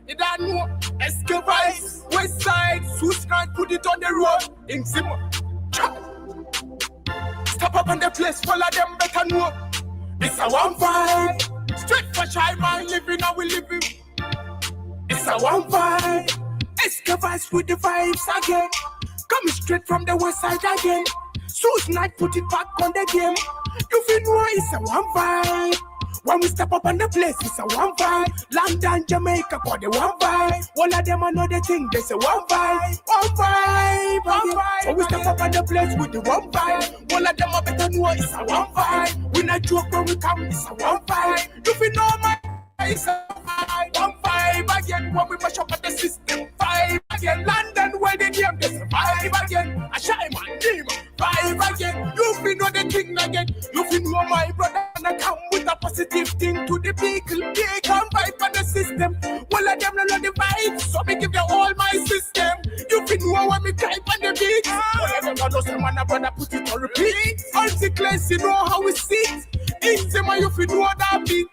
You don't know, Escovise, West Side, Suscan, put it on the road, in Zimmer. Stop up on the place, follow them better know. It's a one vibe, straight for shy man living, how we living. It's a one vibe, Escovise with the vibes again. Coming straight from the West Side again. Suscan, put it back on the game. You feel know it's a one vibe. When we step up on the place, it's a one vibe. London, Jamaica, for the one vibe. All of them another thing, they say one vibe. One vibe, one vibe. When we step up on the place with the one vibe. All of them are better know it's a one vibe. We not joke when we come, it's a one vibe. You feel know my it's a vibe. One vibe again when we mash up on the system. Vibe again. London, where they game, they say vibe again. A shy man, demon. Vibe again. You feel know the thing again. You feel know my brother. And I come with a positive thing to the people. They can vibe on the system. All of them know the vibes. So me give you all my system. You feel know when me type on the beat. All of them know some man a brother put it on repeat. Articles, you know how we sit. Easy man, you feel know that beat.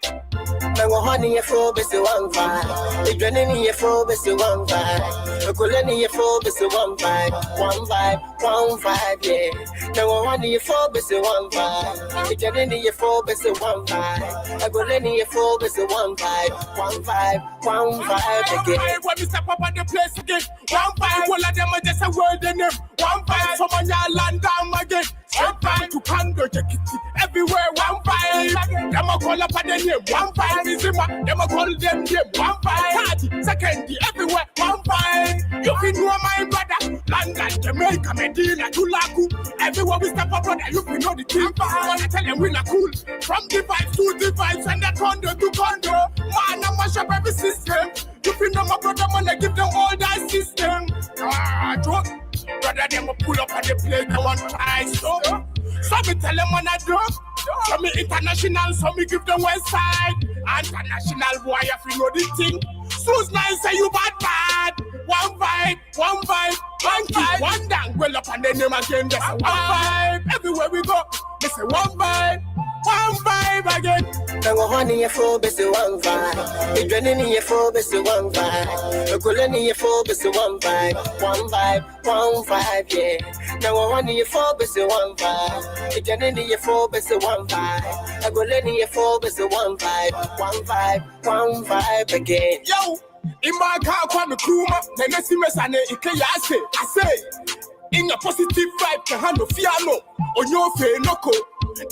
Mango honey a fro bese one vibe. The granny a fro bese one vibe. The colony a fro bese one vibe. One vibe, yeah. Mango honey a fro bese one vibe. The granny a fro bese one vibe. The colony a fro bese one vibe. One vibe again. When we step up on the place again, one vibe. All of them are just a word in them. One vibe. Some of y'all land down again. One vibe to Kando, Jakiti, everywhere. One vibe. Them a call up on the name. One vibe. Them a call them name. One vibe. Secondly, everywhere. One vibe. You can know my brother. London, Jamaica, Medina, Tulaku. Everywhere we step up, brother, you can know the team. Wanna tell them we not cool. From the vibes to the vibes and the condo to condo. Man, I mash up every system. You can know my brother, man, I give them all that system. Joke. Brother, them a pull up on the plate, they want price, so me tell them on a drop. So me international, so me give them West Side. International boy, if you know the thing. Suscan say you bad. One vibe, one vibe, one dang. Well up on the name again, just a one vibe. Everywhere we go, they say one vibe again. Mango honey a fro bese one vibe. The granny a fro bese one vibe. The colony a fro bese one vibe. One vibe, yeah. Mango honey a fro bese one vibe. The granny a fro bese one vibe. The colony a fro bese one vibe. One vibe again. Yo, in my car, come crew, then I see me sane I say, in your positive vibe, can handle fiano on your face, no co.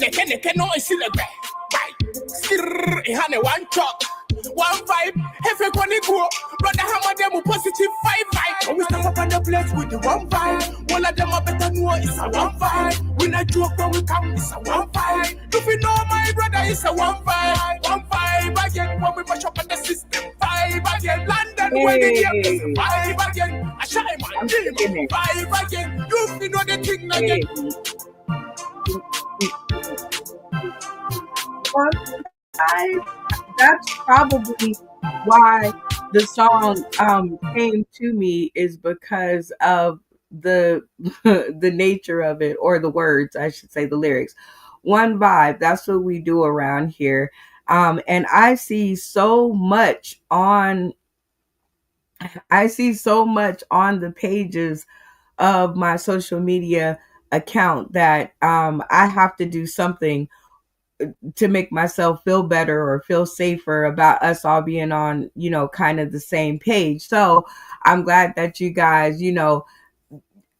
Neke no is in the bed. Bye. Skirr, ihane one talk. One vibe, everyone go. Brother hammer them with positive vibe. When we step up on the place with the one vibe. All of them are better know it's a one vibe. We not joke when we come, it's a one vibe. If you know my brother, it's a one vibe. One vibe again when we mash up on the system. Vibe again, London where the game is vibe again. A shy man, demon, vibe again. You know the thing again. That's probably why the song came to me, is because of the the nature of it, or the words, I should say, the lyrics. One vibe, that's what we do around here. And I see so much on I see so much on the pages of my social media account that I have to do something to make myself feel better or feel safer about us all being on, kind of the same page. So I'm glad that you guys,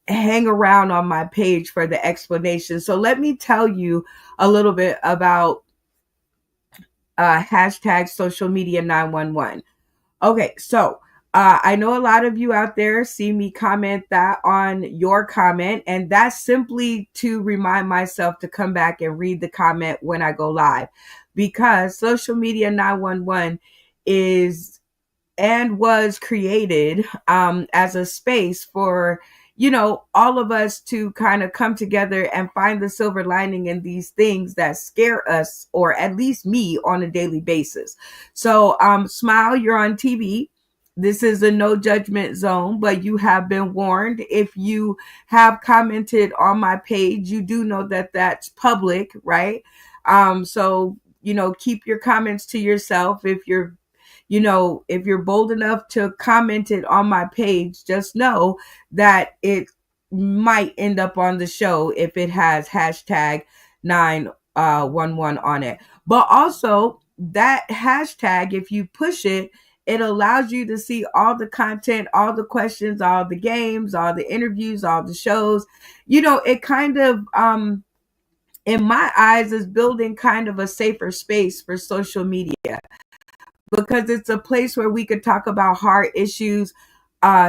hang around on my page for the explanation. So let me tell you a little bit about hashtag social media 911. Okay, so I know a lot of you out there see me comment that on your comment, and that's simply to remind myself to come back and read the comment when I go live, because social media 911 is and was created as a space for all of us to kind of come together and find the silver lining in these things that scare us, or at least me, on a daily basis. So smile, you're on TV. This is a no judgment zone, but you have been warned. If you have commented on my page, you do know that that's public, right? So keep your comments to yourself. If you're bold enough to comment it on my page, just know that it might end up on the show if it has hashtag 911 on it. But also, that hashtag, if you push it, it allows you to see all the content, all the questions, all the games, all the interviews, all the shows. It kind of, in my eyes, is building kind of a safer space for social media, because it's a place where we could talk about hard issues,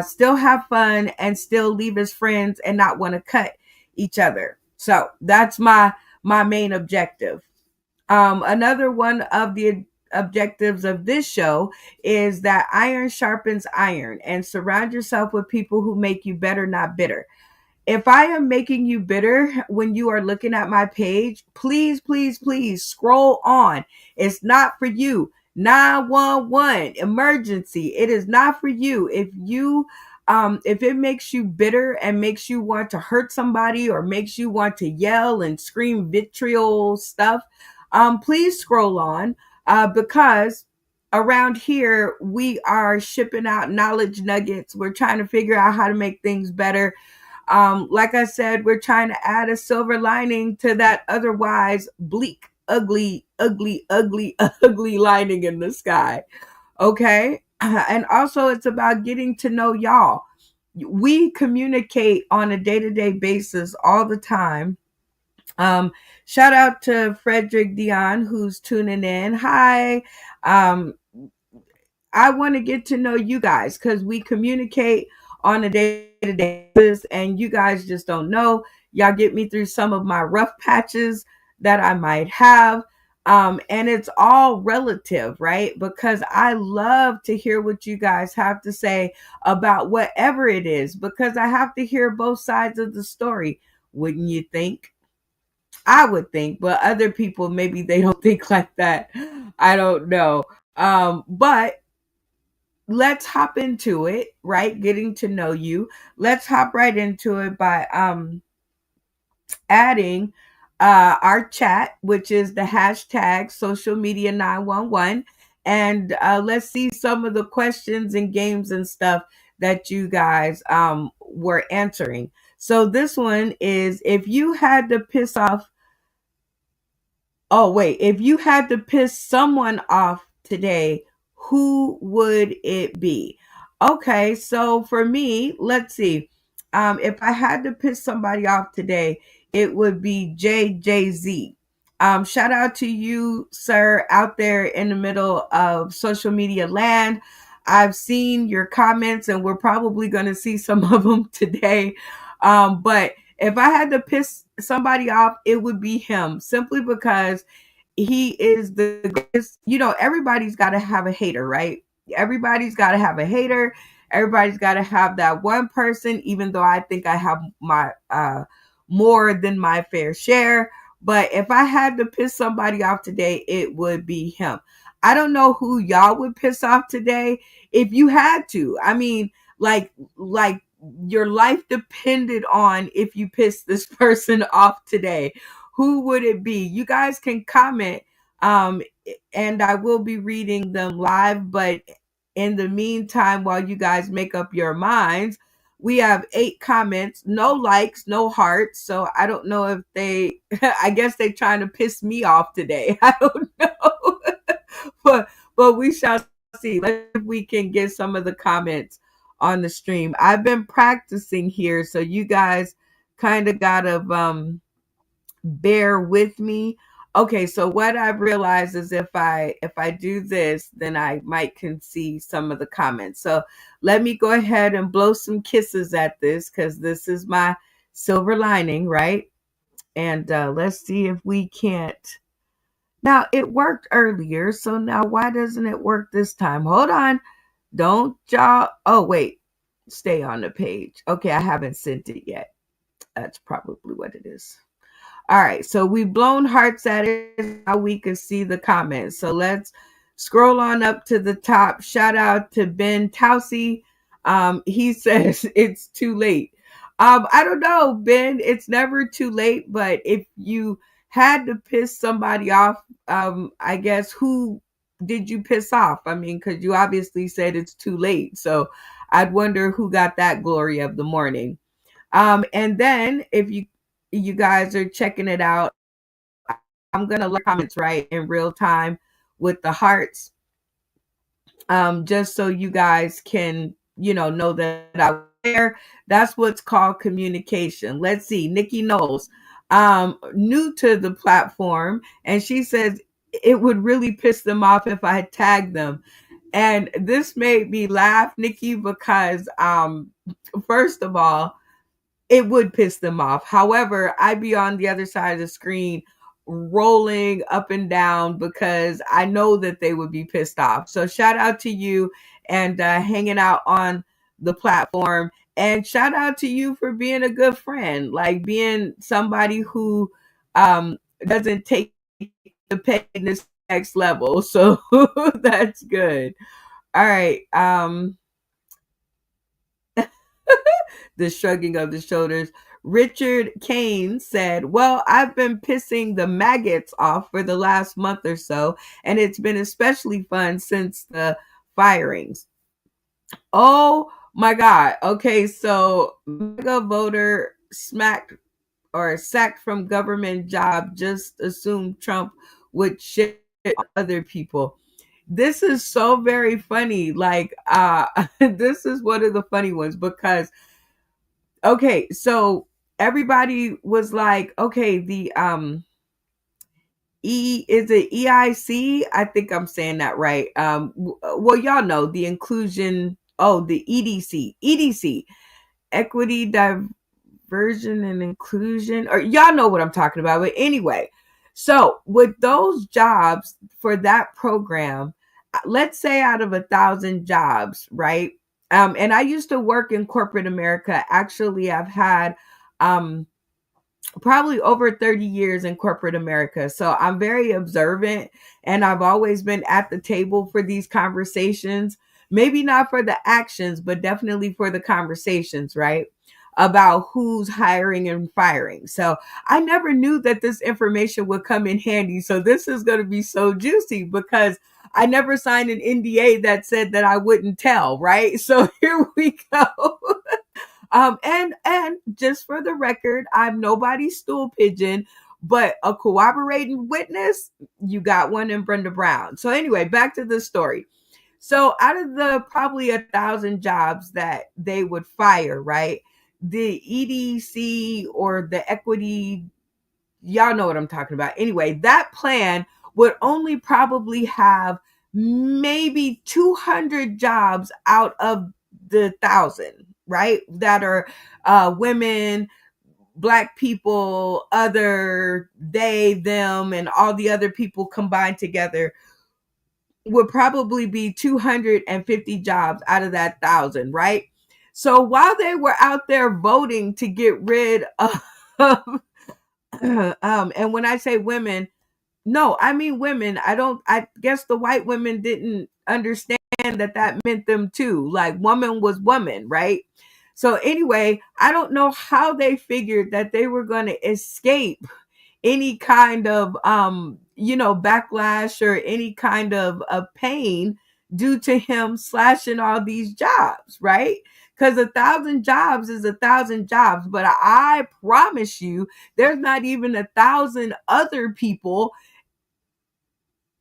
still have fun, and still leave as friends and not want to cut each other. So that's my main objective. Another one of the objectives of this show is that iron sharpens iron, and surround yourself with people who make you better, not bitter. If I am making you bitter when you are looking at my page, please, please, please scroll on. It's not for you. 911 emergency. It is not for you. If it makes you bitter and makes you want to hurt somebody, or makes you want to yell and scream vitriol stuff, please scroll on, because around here we are shipping out knowledge nuggets. We're trying to figure out how to make things better. Like I said, we're trying to add a silver lining to that otherwise bleak, ugly, ugly, ugly, ugly lining in the sky. Okay. And also, it's about getting to know y'all. We communicate on a day to day basis all the time. Shout out to Frederick Dion, who's tuning in. Hi. Um, I want to get to know you guys because we communicate on a day-to-day basis, and you guys just don't know. Y'all get me through some of my rough patches that I might have. And it's all relative, right? Because I love to hear what you guys have to say about whatever it is, because I have to hear both sides of the story. Wouldn't you think? I would think, but other people, maybe they don't think like that. I don't know. But let's hop into it, right? Getting to know you. Let's hop right into it by adding our chat, which is the hashtag social media 911. And let's see some of the questions and games and stuff that you guys were answering. So this one is, if you had to piss off Oh, wait. If you had to piss someone off today, who would it be? Okay, so for me, let's see. If I had to piss somebody off today, it would be JJZ. Shout out to you, sir, out there in the middle of social media land. I've seen your comments, and we're probably going to see some of them today. But if I had to piss somebody off, it would be him, simply because he is the greatest. Everybody's got to have a hater, right? Everybody's got to have a hater. Everybody's got to have that one person, even though I think I have my more than my fair share. But if I had to piss somebody off today, it would be him. I don't know who y'all would piss off today if you had to. I mean, like your life depended on if you pissed this person off today. Who would it be? You guys can comment, and I will be reading them live. But in the meantime, while you guys make up your minds, we have 8 comments, no likes, no hearts. So I don't know if they, I guess they're trying to piss me off today. I don't know. but we shall see. Let's see if we can get some of the comments on the stream. I've been practicing here, so you guys kind of gotta bear with me. Okay, so what I've realized is if I do this, then I might can see some of the comments. So let me go ahead and blow some kisses at this, because this is my silver lining, right? And let's see if we can't. Now it worked earlier, so now why doesn't it work this time? Hold on. Don't y'all. Oh, wait. Stay on the page. Okay, I haven't sent it yet. That's probably what it is. All right, so we've blown hearts at it. Now we can see the comments. So let's scroll on up to the top. Shout out to Ben Tausi. He says it's too late. I don't know, Ben. It's never too late. But if you had to piss somebody off, I guess who did you piss off? I mean, because you obviously said it's too late. So I'd wonder who got that glory of the morning. And then if you guys are checking it out, I'm gonna look comments right in real time with the hearts, just so you guys can know that I was there. That's what's called communication. Let's see. Nikki Knowles, new to the platform, and she says it would really piss them off if I tagged them. And this made me laugh, Nikki, because first of all, it would piss them off. However, I'd be on the other side of the screen rolling up and down because I know that they would be pissed off. So shout out to you and hanging out on the platform. And shout out to you for being a good friend, like being somebody who doesn't take the pay to this next level. So that's good. All right. The shrugging of the shoulders. Richard Kane said, well, I've been pissing the maggots off for the last month or so, and it's been especially fun since the firings. Oh my God. Okay, so mega voter sacked from government job, just assumed Trump would shit other people. This is so very funny. Like, this is one of the funny ones because, okay, so everybody was like, okay, the is it EIC? I think I'm saying that right. Well, y'all know the inclusion. Oh, the EDC, equity, diversion, and inclusion. Or y'all know what I'm talking about. But anyway, so with those jobs for that program, let's say out of 1,000 jobs, right? And I used to work in corporate America. Actually, I've had probably over 30 years in corporate America. So I'm very observant, and I've always been at the table for these conversations. Maybe not for the actions, but definitely for the conversations, right? About who's hiring and firing. So I never knew that this information would come in handy. So this is going to be so juicy because I never signed an NDA that said that I wouldn't tell, right? So here we go. And just for the record, I'm nobody's stool pigeon, but a corroborating witness, you got one in Brenda Brown. So anyway, back to the story. So out of the probably 1,000 jobs that they would fire, right? The EDC or the equity, y'all know what I'm talking about. Anyway, that plan would only probably have maybe 200 jobs out of the 1,000, right? That are women, Black people, other, they, them, and all the other people combined together would probably be 250 jobs out of that 1,000, right? So while they were out there voting to get rid of, and when I say women, no, I mean women. I guess the white women didn't understand that meant them too. Like woman was woman, right? So anyway, I don't know how they figured that they were going to escape any kind of, backlash or any kind of pain due to him slashing all these jobs, right? Because 1,000 jobs is 1,000 jobs, but I promise you, there's not even 1,000 other people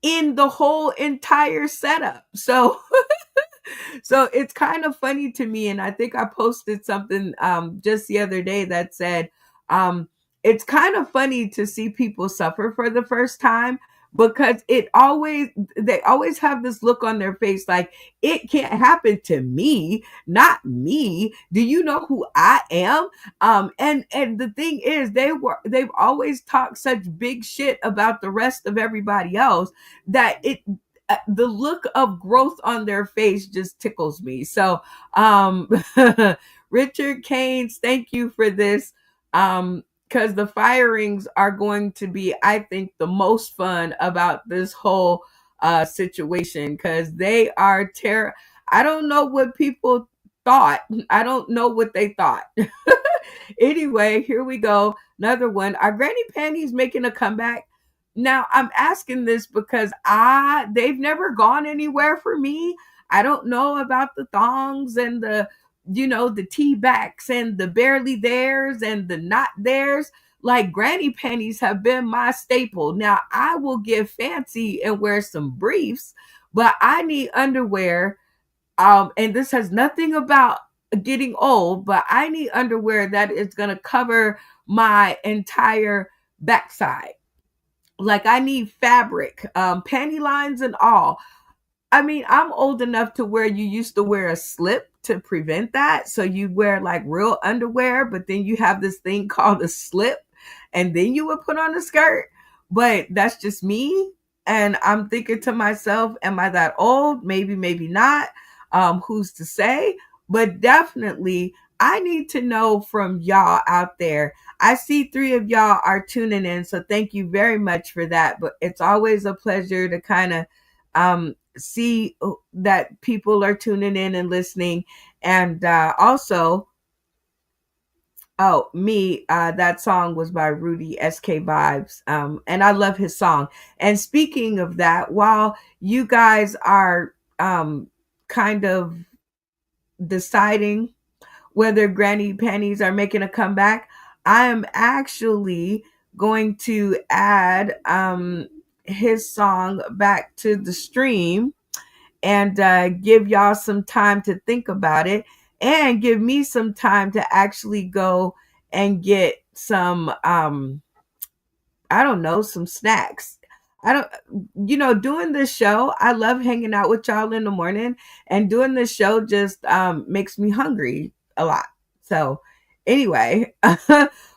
in the whole entire setup. So so it's kind of funny to me, and I think I posted something just the other day that said it's kind of funny to see people suffer for the first time, because they always have this look on their face like, it can't happen to me, not me. Do you know who I am? And the thing is, they've always talked such big shit about the rest of everybody else that the look of growth on their face just tickles me. So, Richard Keynes, thank you for this. Because the firings are going to be, I think, the most fun about this whole situation, because they are I don't know what people thought. I don't know what they thought. Anyway, here we go. Another one. Are granny panties making a comeback? Now, I'm asking this because they've never gone anywhere for me. I don't know about the thongs and the tea backs and the barely theirs and the not theirs. Like, granny panties have been my staple. Now, I will get fancy and wear some briefs, but I need underwear. And this has nothing about getting old, but I need underwear that is going to cover my entire backside. Like, I need fabric, panty lines and all. I mean, I'm old enough to where you used to wear a slip to prevent that. So you wear like real underwear, but then you have this thing called a slip, and then you would put on a skirt. But that's just me. And I'm thinking to myself, am I that old? Maybe, maybe not. Who's to say? But definitely, I need to know from y'all out there. I see 3 of y'all are tuning in, so thank you very much for that. But it's always a pleasure to kind of see that people are tuning in and listening. And also, that song was by Rudy SK Vibes, and I love his song. And speaking of that, while you guys are kind of deciding whether granny panties are making a comeback, I am actually going to add his song back to the stream and give y'all some time to think about it, and give me some time to actually go and get some I don't know, some snacks. Doing this show, I love hanging out with y'all in the morning, and doing this show just makes me hungry a lot. So anyway,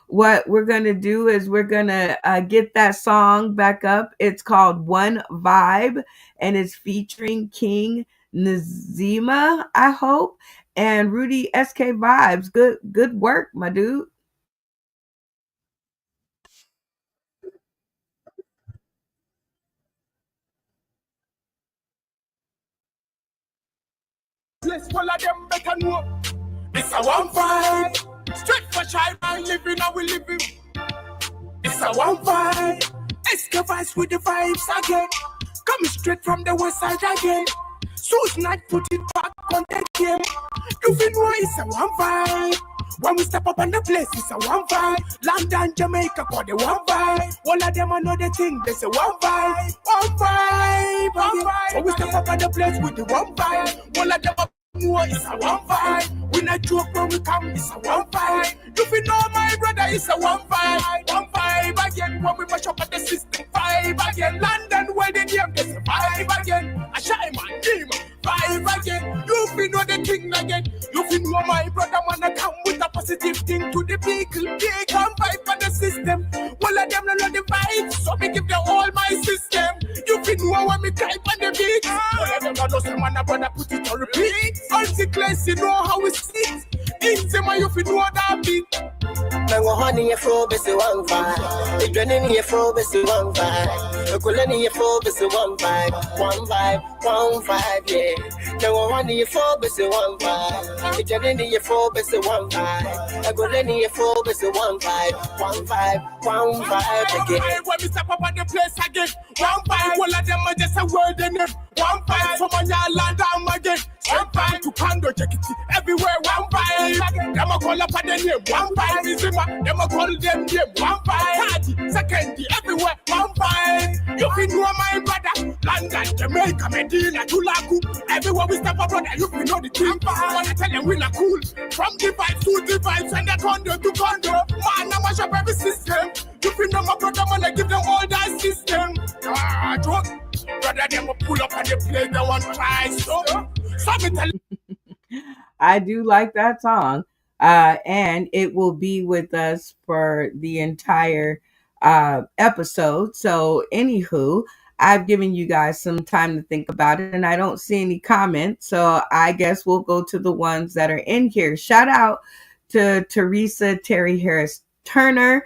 what we're going to do is we're going to get that song back up. It's called One Vibe, and it's featuring King Nazima, I hope, and Rudy SK Vibes. Good work, my dude. Let's follow them better know. It's a one vibe. Straight for shy man living how we living. It's a one vibe. Excavate with the vibes again. Coming straight from the west side again. So's not put it back on the game. You feel know it's a one vibe. When we step up on the place, it's a one vibe. London, Jamaica, got the one vibe. All of them another thing, they say one vibe. One vibe, one vibe. When we step up on the place with the one vibe. All of them know it's a one vibe. We not joke when we come, it's a one vibe. You feel know my brother, it's a one vibe. One vibe again, when we mash up at the system. Vibe again, London, where they name, there's a vibe again. A shy man, demon. Vibe again, you feel know the thing again. You feel know my brother wanna come with a positive thing to the people. They come vibe on the system. All of them know the vibes, so me give them all my system. You feel know when me type on the beat. All of them know some man a brother put it on repeat. Consequence, you know how we sit. In them you feel know that beat. Nango honey ye fro besi one vibe. Idreni ye fro besi one vibe. Kuleni ye fro besi one vibe. One vibe, yeah. Nango honey ye fro besi one vibe. Idreni ye fro besi one vibe. I go let you for best 1 5, 1 5, 1 5 again. When we step up at the place again, 1 5, all of them are just a word in it. 1 5, from on your land down again. 1 5 to Pando Jacket, everywhere 1 5. Them a call up at the name, 1 5 is him, them a call them name, 1 5. Second, everywhere 1 5. You can know my brother, London, Jamaica, Medina, Tulaku. Everywhere we step up, brother, you can know the team. Wanna tell them we not cool. From the vibes to the vibes, and the condo to condo. Man, I mash up every system. You can know my brother, man, I give them all that system. Joke. Brother, them will pull up on the place, they want to try. So me tell I do like that song. And it will be with us for the entire episode. So, anywho, I've given you guys some time to think about it, and I don't see any comments. So, I guess we'll go to the ones that are in here. Shout out to Teresa Terry Harris Turner.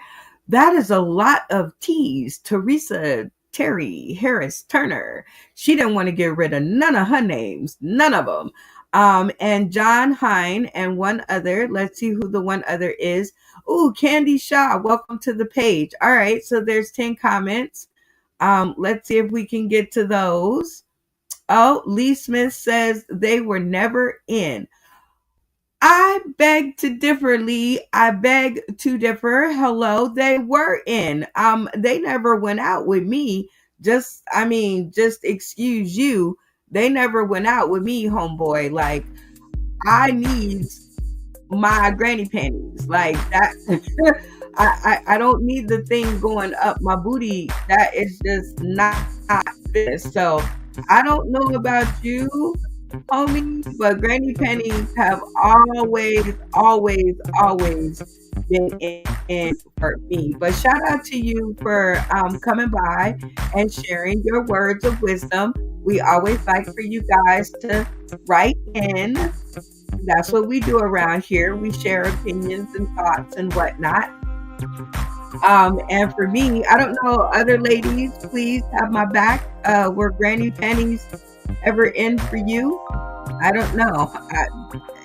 That is a lot of T's. Teresa Terry Harris Turner. She didn't want to get rid of none of her names. None of them. And John Hine and one other. Let's see who the one other is. Ooh, Candy Shaw. Welcome to the page. All right. So there's 10 comments. Let's see if we can get to those. Oh, Lee Smith says they were never in. I beg to differ, Lee. I beg to differ. Hello, they were in. They never went out with me. Just excuse you. They never went out with me, homeboy. Like, I need my granny panties. Like that. I don't need the thing going up my booty. That is just not this. So I don't know about you, homie, but granny panties have always been in for me. But shout out to you for coming by and sharing your words of wisdom. We always like for you guys to write in. That's what we do around here. We share opinions and thoughts and whatnot. And for me, I don't know, other ladies, please have my back. Were granny panties ever in for you? I don't know.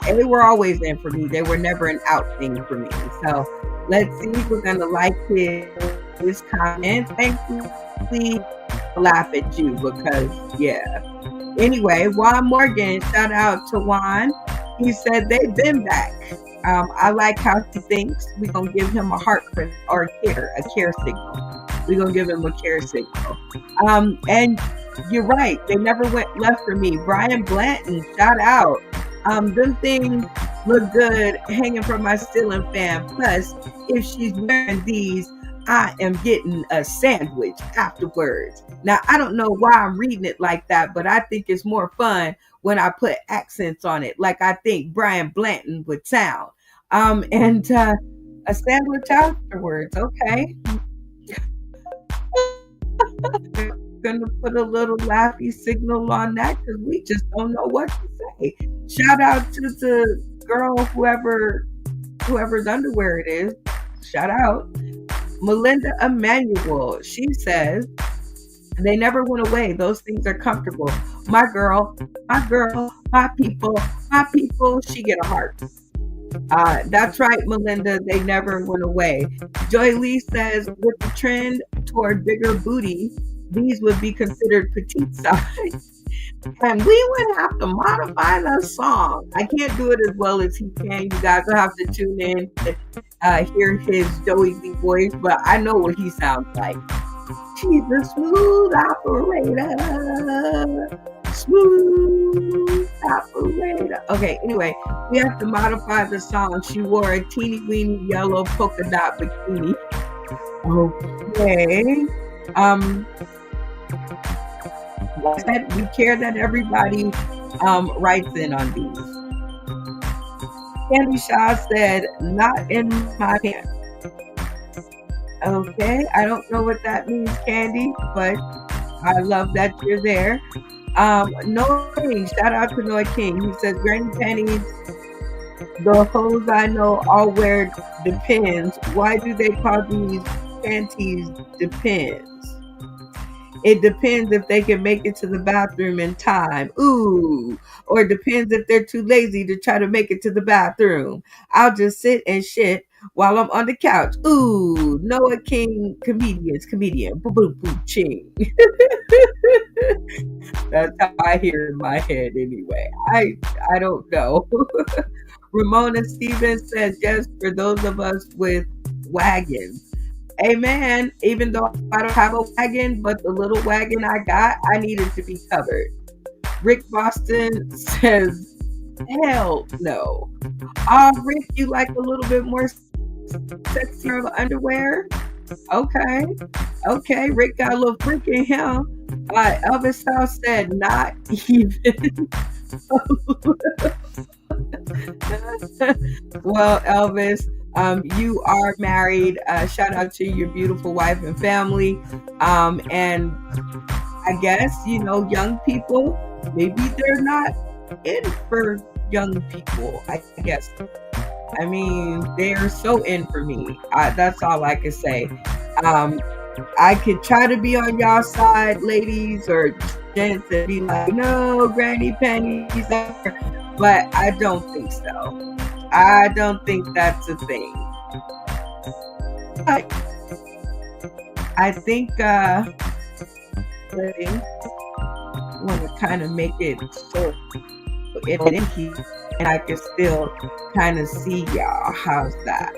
They were always in for me. They were never an out thing for me. So let's see. We're gonna like his comment. Thank you. Please laugh at you because yeah. Anyway, Juan Morgan, shout out to Juan. He said they've been back. I like how he thinks. We're gonna give him a heart or a care signal. We're gonna give him a care signal. And you're right, they never left for me. Brian Blanton, shout out. Them things look good hanging from my ceiling fan. Plus, if she's wearing these, I am getting a sandwich afterwards. Now, I don't know why I'm reading it like that, but I think it's more fun when I put accents on it, like I think Brian Blanton would sound. And a sandwich afterwards, okay. Gonna put a little laughy signal on that because we just don't know what to say. Shout out to the girl, whoever's underwear it is. Shout out. Melinda Emanuel, she says, they never went away. Those things are comfortable. My girl, my people, she get a heart. That's right, Melinda. They never went away. Joy Lee says, with the trend toward bigger booty, these would be considered petite size. And we would have to modify the song. I can't do it as well as he can. You guys will have to tune in to hear his Joey Lee voice, but I know what he sounds like. She's a smooth operator. Smooth operator. Okay, anyway, we have to modify the song. She wore a teeny weeny yellow polka dot bikini. Okay. We care that everybody writes in on these. Candy Shaw said, not in my pants. Okay, I don't know what that means, Candy, but I love that you're there. Noah King, shout out to Noah King. He says, granny panties, the hoes I know all wear Depends. Why do they call these panties Depends? It depends if they can make it to the bathroom in time. Ooh. Or it depends if they're too lazy to try to make it to the bathroom. I'll just sit and shit while I'm on the couch. Ooh, Noah King, comedian. Boo boo boo ching. That's how I hear in my head anyway. I don't know. Ramona Stevens says yes for those of us with wagons. Amen. Even though I don't have a wagon, but the little wagon I got, I needed to be covered. Rick Boston says, hell no. Rick, you like a little bit more sexier underwear? Okay. Okay, Rick got a little freak in him. Elvis House said, not even. Well, Elvis, you are married. Shout out to your beautiful wife and family. And I guess, young people, maybe they're not in for young people, I guess. I mean, they're so in for me. That's all I can say. I could try to be on y'all side, ladies or gents, and be like, no, granny panties, but I don't think so. I don't think that's a thing. I think I want to kind of make it so it in here, and I can still kind of see y'all. How's that?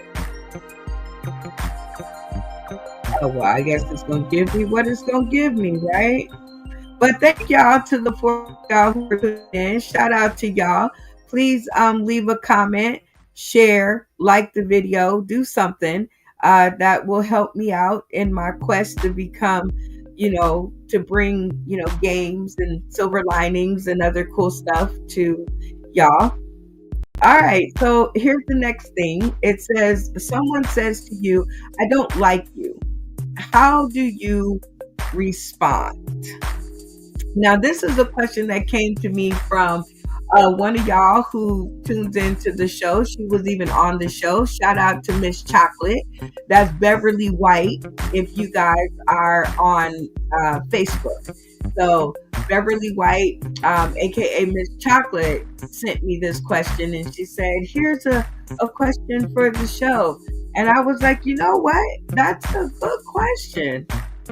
Oh, well, I guess it's going to give me what it's going to give me, right? But thank y'all to the 4 y'all who are tuning in. Shout out to y'all. Please leave a comment, share, like the video, do something that will help me out in my quest to become, to bring, games and silver linings and other cool stuff to y'all. All right, so here's the next thing. It says, someone says to you, I don't like you. How do you respond? Now, this is a question that came to me from one of y'all who tunes into the show. She was even on the show. Shout out to Miss Chocolate. That's Beverly White, if you guys are on Facebook. So Beverly White, aka Miss Chocolate, sent me this question, and she said, here's a question for the show. And I was like, you know what? That's a good question.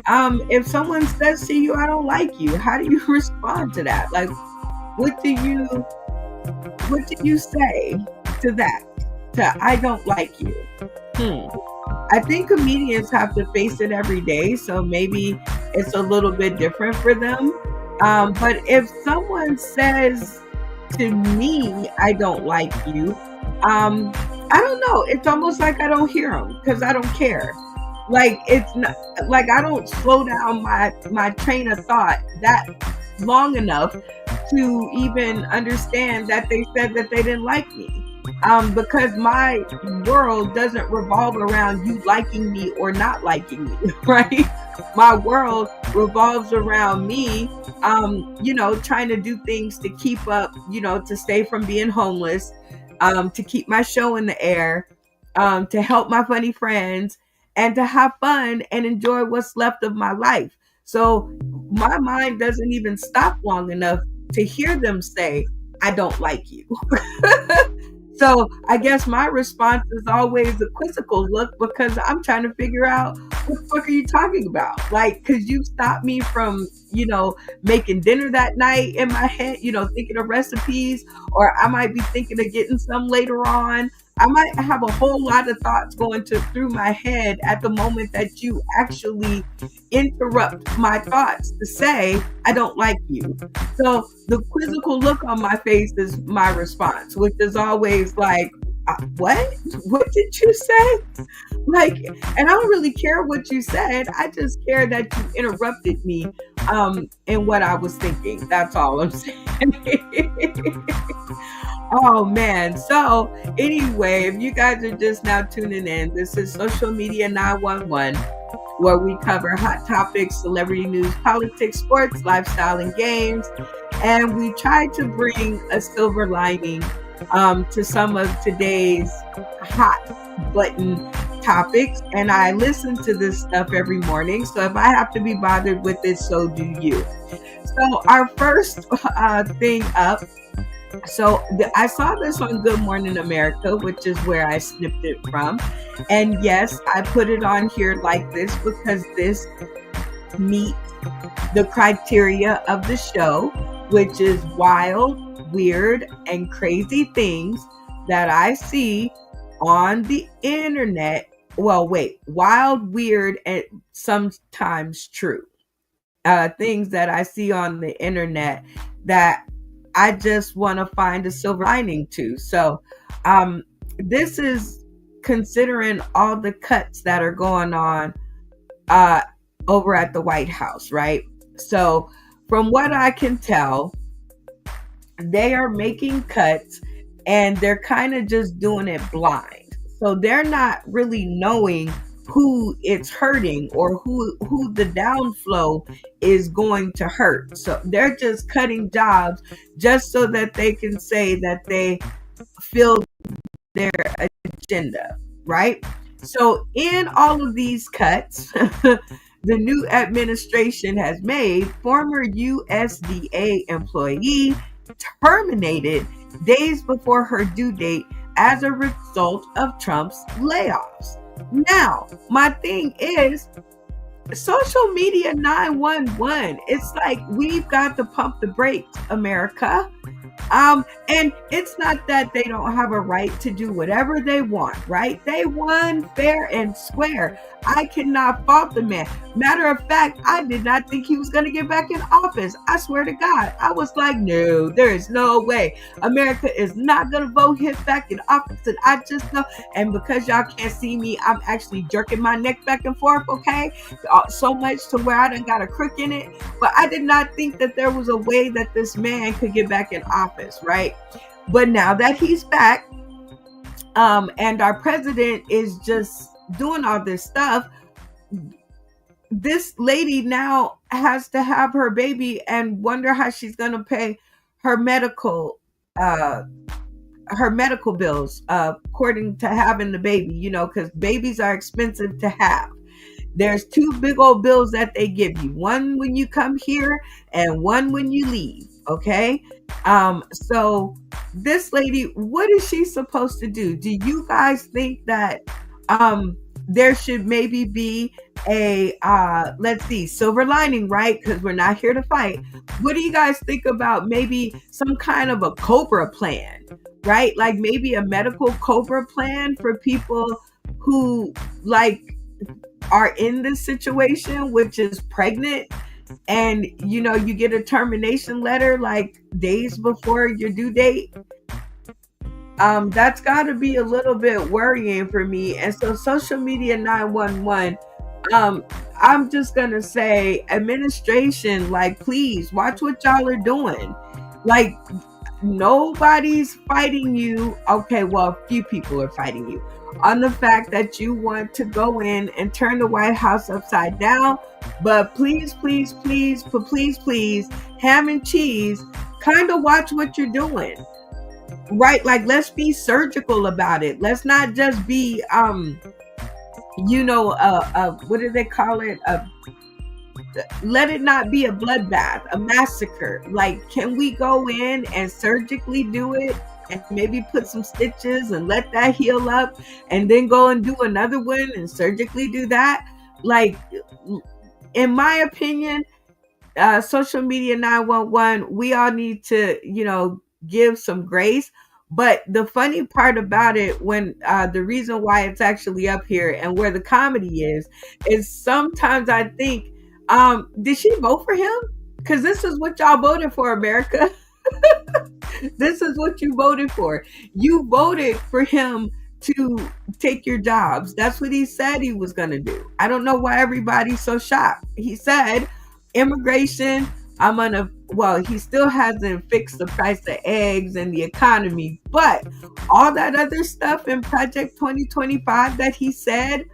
If someone says to you, I don't like you, how do you respond to that? Like, what do you say to that? To I don't like you. I think comedians have to face it every day, so maybe it's a little bit different for them. But if someone says to me, I don't like you, I don't know. It's almost like I don't hear them because I don't care. Like, it's not like I don't slow down my train of thought that long enough to even understand that they said that they didn't like me. Because my world doesn't revolve around you liking me or not liking me, right? My world revolves around me, trying to do things to keep up, to stay from being homeless, to keep my show in the air, to help my funny friends, and to have fun and enjoy what's left of my life. So my mind doesn't even stop long enough to hear them say, I don't like you. So I guess my response is always a quizzical look, because I'm trying to figure out what the fuck are you talking about? Like, could you stop me from, making dinner that night in my head, thinking of recipes, or I might be thinking of getting some later on. I might have a whole lot of thoughts going through my head at the moment that you actually interrupt my thoughts to say, I don't like you. So the quizzical look on my face is my response, which is always like, what did you say? Like, and I don't really care what you said. I just care that you interrupted me in what I was thinking. That's all I'm saying. Oh man. So anyway, if you guys are just now tuning in, this is Social Media 911, where we cover hot topics, celebrity news, politics, sports, lifestyle, and games. And we try to bring a silver lining to some of today's hot button topics, and I listen to this stuff every morning. So if I have to be bothered with it, so do you. So our first thing up. So I saw this on Good Morning America, which is where I snipped it from. And yes, I put it on here like this because this meets the criteria of the show, which is wild, weird, and crazy things that I see on the internet. Well, wait, wild, weird, and sometimes true. Things that I see on the internet that I just want to find a silver lining to. So, this is considering all the cuts that are going on over at the White House, right? So, from what I can tell, they are making cuts and they're kind of just doing it blind. So, they're not really knowing who it's hurting or who the downflow is going to hurt. So they're just cutting jobs just so that they can say that they filled their agenda, right? So in all of these cuts, the new administration has made former USDA employee terminated days before her due date as a result of Trump's layoffs. Now, my thing is, social media 911. It's like we've got to pump the brakes, America. And it's not that they don't have a right to do whatever they want, right? They won fair and square. I cannot fault the man. Matter of fact, I did not think he was going to get back in office. I swear to God. I was like, no, there is no way. America is not going to vote him back in office. And I just know. And because y'all can't see me, I'm actually jerking my neck back and forth, okay? So much to where I done got a crook in it. But I did not think that there was a way that this man could get back in office, right? But now that he's back, and our president is just doing all this stuff, this lady now has to have her baby and wonder how she's going to pay her medical bills, according to having the baby, because babies are expensive to have. There's two big old bills that they give you, one when you come here and one when you leave. Okay. So this lady, what is she supposed to do? Do you guys think that there should maybe be a silver lining, right? Because we're not here to fight. What do you guys think about maybe some kind of a COBRA plan, right? Like maybe a medical COBRA plan for people who are in this situation, which is pregnant, and you get a termination letter like days before your due date. That's got to be a little bit worrying for me. And so social media 911, I'm just gonna say, administration, please watch what y'all are doing. Nobody's fighting you. Okay, well, a few people are fighting you on the fact that you want to go in and turn the White House upside down. But please, please, please, please, please, ham and cheese, kind of watch what you're doing. Right? Let's be surgical about it. Let's not just be, what do they call it? Let it not be a bloodbath, a massacre. Can we go in and surgically do it and maybe put some stitches and let that heal up and then go and do another one and surgically do that? In my opinion, social media 911, we all need to, give some grace. But the funny part about it, when the reason why it's actually up here and where the comedy is sometimes I think, did she vote for him? Because this is what y'all voted for, America. This is what you voted for. You voted for him to take your jobs. That's what he said he was going to do. I don't know why everybody's so shocked. He said immigration, he still hasn't fixed the price of eggs and the economy, but all that other stuff in Project 2025 that he said,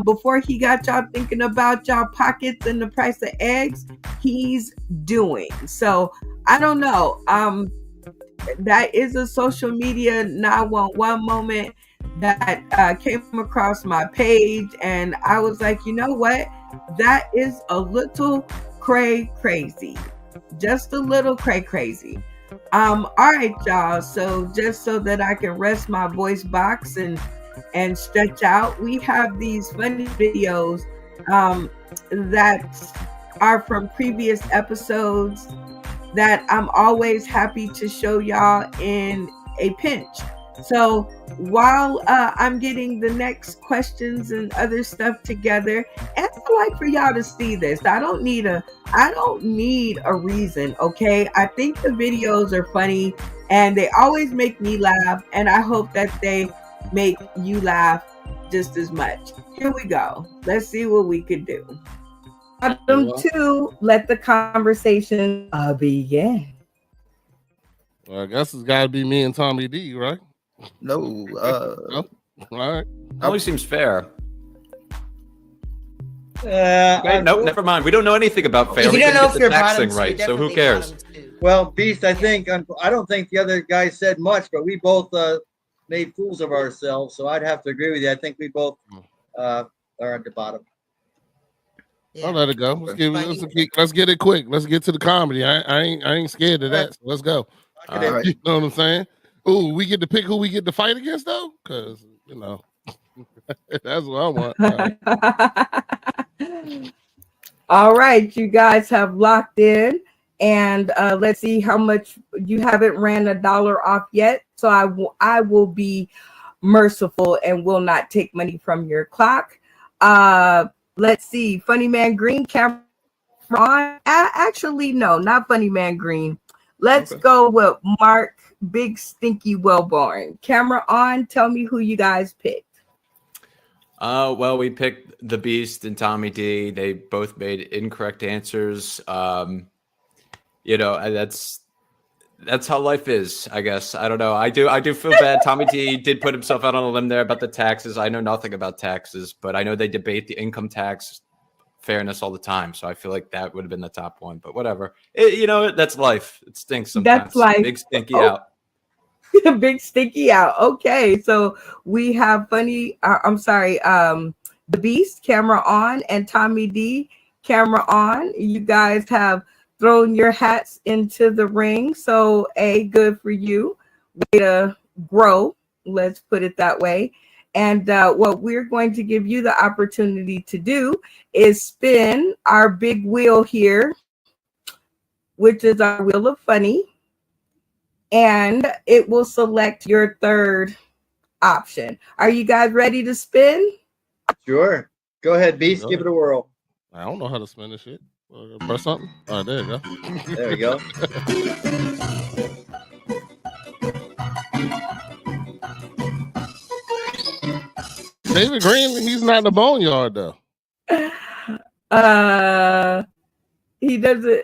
before he got y'all thinking about y'all pockets and the price of eggs, he's doing. So I don't know. That is a social media 911 moment that came across my page, and I was like, you know what? That is a little crazy. Just a little crazy. All right, y'all. So just so that I can rest my voice box and stretch out, we have these funny videos that are from previous episodes that I'm always happy to show y'all in a pinch. So while I'm getting the next questions and other stuff together, and I like for y'all to see this. I don't need a reason, okay? I think the videos are funny and they always make me laugh, and I hope that they make you laugh just as much. Here we go. Let's see what we could do. Item 2, let the conversation begin. Well, I guess it's got to be me and Tommy D, right? No. No? All right. Only seems fair. Wait, no, never mind. We don't know anything about fair. You We don't didn't know get if the you're taxing bottoms, right, you're so who definitely cares? bottoms too. Well, Beast, I don't think the other guys said much, but we both made fools of ourselves. So I'd have to agree with you. I think we both are at the bottom. Yeah. I'll let it go. Let's get it quick. Let's get to the comedy. I ain't scared of that. So let's go. All right. You know what I'm saying? Ooh, we get to pick who we get to fight against though, because that's what I want. All right, you guys have locked in, and let's see how much you haven't ran $1 off yet. So I will be merciful and will not take money from your clock. Let's see, Funny Man Green, camera on. Actually, no, not Funny Man Green. Let's go with Mark Big Stinky Wellborn. Camera on. Tell me who you guys picked. Well, we picked the Beast and Tommy D. They both made incorrect answers. That's how life is, I guess. I don't know. I do feel bad. Tommy D did put himself out on a limb there about the taxes. I know nothing about taxes, but I know they debate the income tax fairness all the time. So I feel like that would have been the top one, but whatever. That's life. It stinks sometimes. That's life. Big Stinky out. Big Stinky out. Okay, so we have the Beast, camera on, and Tommy D, camera on. You guys have thrown your hats into the ring, so good for you. Way to grow, let's put it that way. And what we're going to give you the opportunity to do is spin our big wheel here, which is our wheel of funny, and it will select your third option. Are you guys ready to spin? Sure. Go ahead, Beast. Give it a whirl. I don't know how to spin this shit. Press something. All right, there you go. There we go. David Green, he's not in the boneyard though. He doesn't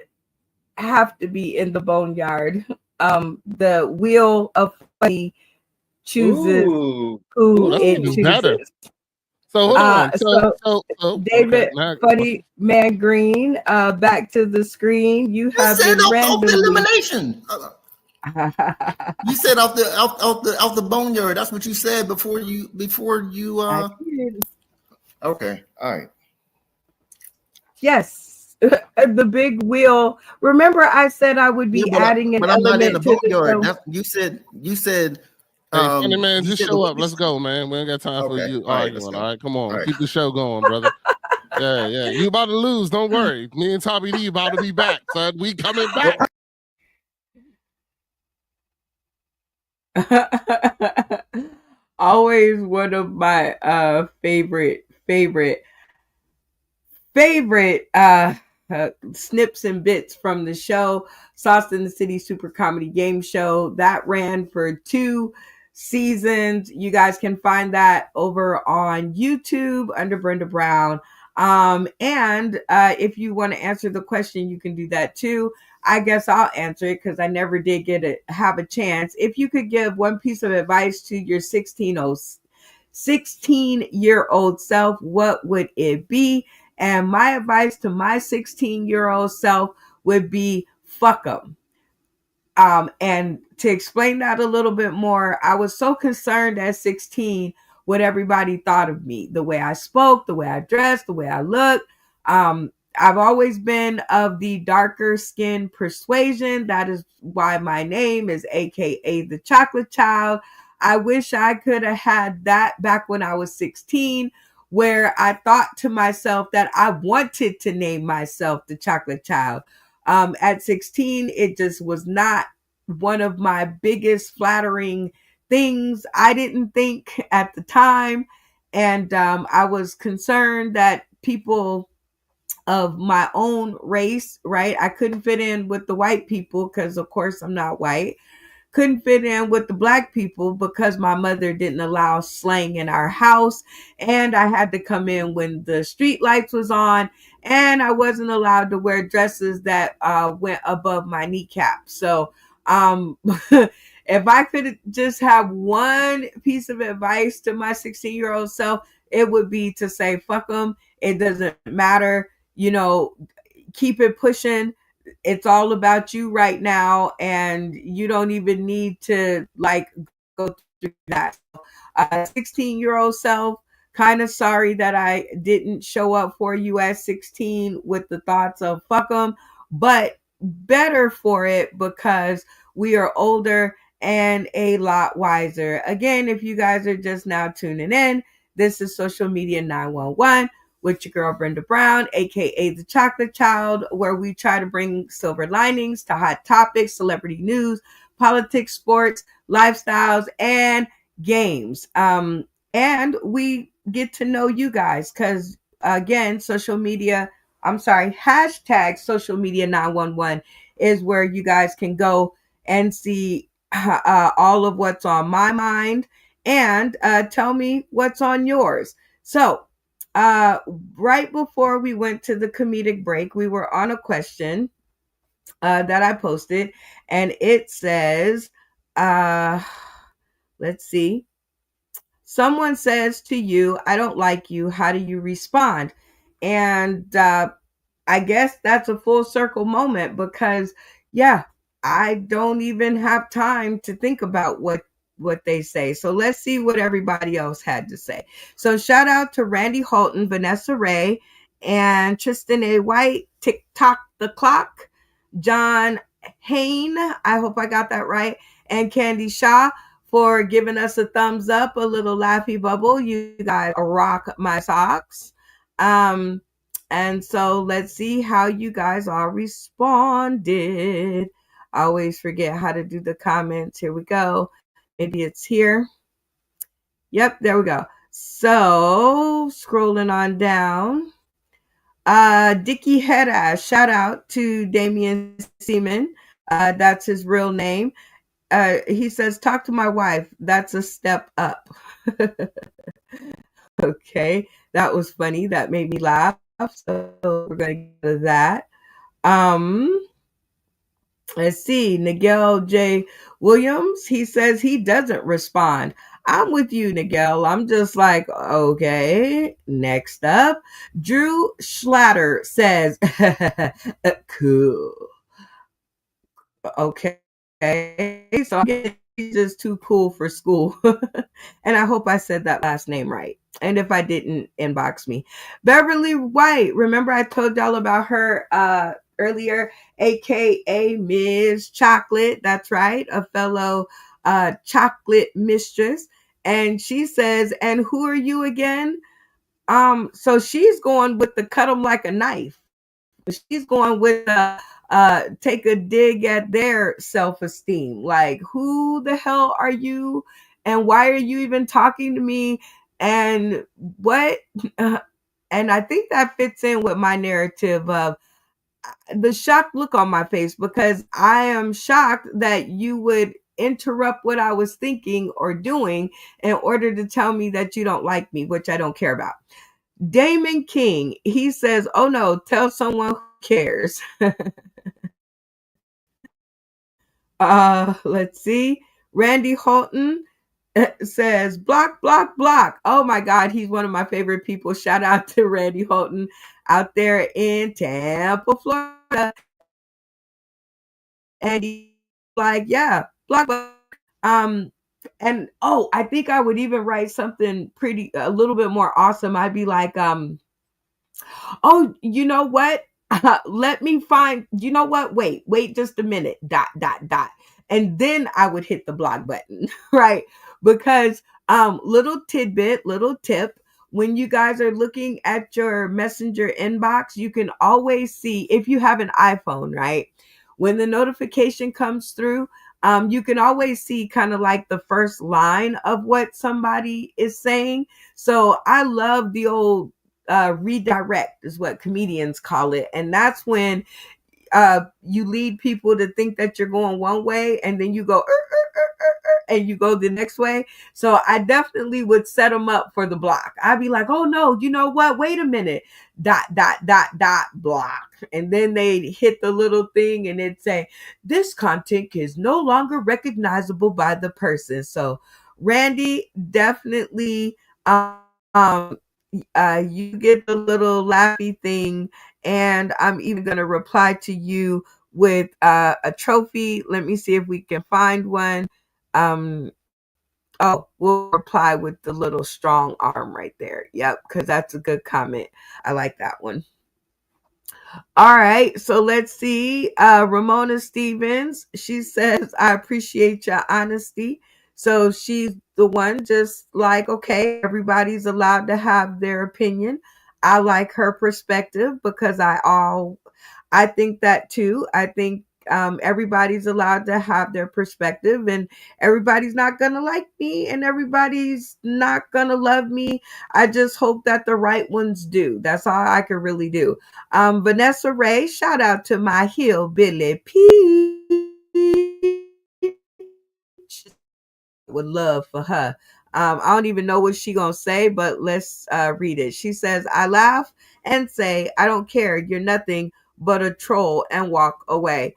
have to be in the boneyard. The wheel of funny chooses who it chooses. Better. So hold on. So David, okay, Funny Man Green, back to the screen. You have said been off the randomly. elimination. You said off the boneyard. That's what you said before you. Okay. All right. Yes, the big wheel. Remember, I said I would be adding an I'm not in element the to the boneyard. show. You said. Hey, Funny Man, just show up. Let's go, man. We ain't got time for you arguing. All right, come on. Keep the show going, brother. Yeah. You about to lose. Don't worry. Me and Tommy D about to be back, son. We coming back. Always one of my favorite snips and bits from the show, Sauce in the City Super Comedy Game Show, that ran for 2 seasons. You guys can find that over on YouTube under Brenda Brown. And if you want to answer the question, you can do that too. I guess I'll answer it because I never did have a chance. If you could give one piece of advice to your 16-year-old self, what would it be? And my advice to my 16-year-old self would be fuck them. And to explain that a little bit more, I was so concerned at 16 what everybody thought of me, the way I spoke, the way I dressed, the way I looked. I've always been of the darker skin persuasion. That is why my name is AKA the Chocolate Child. I wish I could have had that back when I was 16, where I thought to myself that I wanted to name myself the Chocolate Child. At 16, it just was not one of my biggest flattering things. I didn't think at the time. And I was concerned that people of my own race, right? I couldn't fit in with the white people because, of course, I'm not white. Couldn't fit in with the black people because my mother didn't allow slang in our house, and I had to come in when the street lights was on, and I wasn't allowed to wear dresses that went above my kneecap. So if I could just have one piece of advice to my 16-year-old self, it would be to say, fuck them. It doesn't matter. Keep it pushing. It's all about you right now, and you don't even need to go through that. 16-year-old self, kind of sorry that I didn't show up for you at 16 with the thoughts of fuck them, but better for it because we are older and a lot wiser. Again, if you guys are just now tuning in, this is Social Media 911 with your girl Brenda Brown, aka the Chocolate Child, where we try to bring silver linings to hot topics, celebrity news, politics, sports, lifestyles, and games. And we get to know you guys because, again, hashtag Social Media 911 is where you guys can go and see all of what's on my mind and tell me what's on yours. So, right before we went to the comedic break, we were on a question that I posted, and it says, let's see. Someone says to you, I don't like you. How do you respond? And I guess that's a full circle moment because, yeah, I don't even have time to think about what they say. So let's see what everybody else had to say. So shout out to Randy Holton, Vanessa Ray, and Tristan A. White, TikTok the Clock, John Hain, I hope I got that right, and Candy Shaw for giving us a thumbs up, a little laughy bubble. You guys rock my socks. And so let's see how you guys all responded. I always forget how to do the comments. Here we go. Maybe it's here. Yep, there we go. So scrolling on down. Dickie Headass, shout out to Damian Seaman. That's his real name. He says, talk to my wife. That's a step up. Okay, that was funny. That made me laugh. So we're going to get to that. Let's see. Nigel J. Williams, he says he doesn't respond. I'm with you, Nigel. I'm just like, okay. Next up, Drew Schlatter says, cool. Okay. So he's just too cool for school. And I hope I said that last name right. And if I didn't, inbox me. Beverly White. Remember I told y'all about her earlier, aka Ms. Chocolate. That's right. A fellow chocolate mistress. And she says, and who are you again? So she's going with the cut 'em like a knife. She's going with take a dig at their self-esteem. Like, who the hell are you? And why are you even talking to me? And what? And I think that fits in with my narrative of the shocked look on my face, because I am shocked that you would interrupt what I was thinking or doing in order to tell me that you don't like me, which I don't care about. Damon King, he says, oh no, tell someone who cares. Let's see. Randy Holton says, block, block, block. Oh my God, he's one of my favorite people. Shout out to Randy Holton out there in Tampa, Florida. And like, yeah, block button. And oh, I think I would even write something a little bit more awesome. I'd be like, oh, you know what? Let me find, you know what? Wait just a minute. Dot, dot, dot. And then I would hit the block button, right? Because little tidbit, little tip, when you guys are looking at your messenger inbox, you can always see, if you have an iPhone, right? When the notification comes through, you can always see kind of like the first line of what somebody is saying. So I love the old redirect is what comedians call it. And that's when you lead people to think that you're going one way and then you go and you go the next way. So I definitely would set them up for the block. I'd be like, oh no, you know what? Wait a minute. Dot, dot, dot, dot, block. And then they'd hit the little thing and it'd say, this content is no longer recognizable by the person. So Randy, definitely you get the little laughy thing, and I'm even going to reply to you with a trophy. Let me see if we can find one. We'll reply with the little strong arm right there. Yep, because that's a good comment. I like that one. All right, so let's see. Ramona Stevens, she says, I appreciate your honesty. So she's the one just like, okay, everybody's allowed to have their opinion. I like her perspective because I think that too. I think everybody's allowed to have their perspective, and everybody's not going to like me and everybody's not going to love me. I just hope that the right ones do. That's all I can really do. Vanessa Ray, shout out to my hillbilly Peach. Would love for her. I don't even know what she gonna say, but let's read it. She says, I laugh and say, I don't care. You're nothing but a troll, and walk away.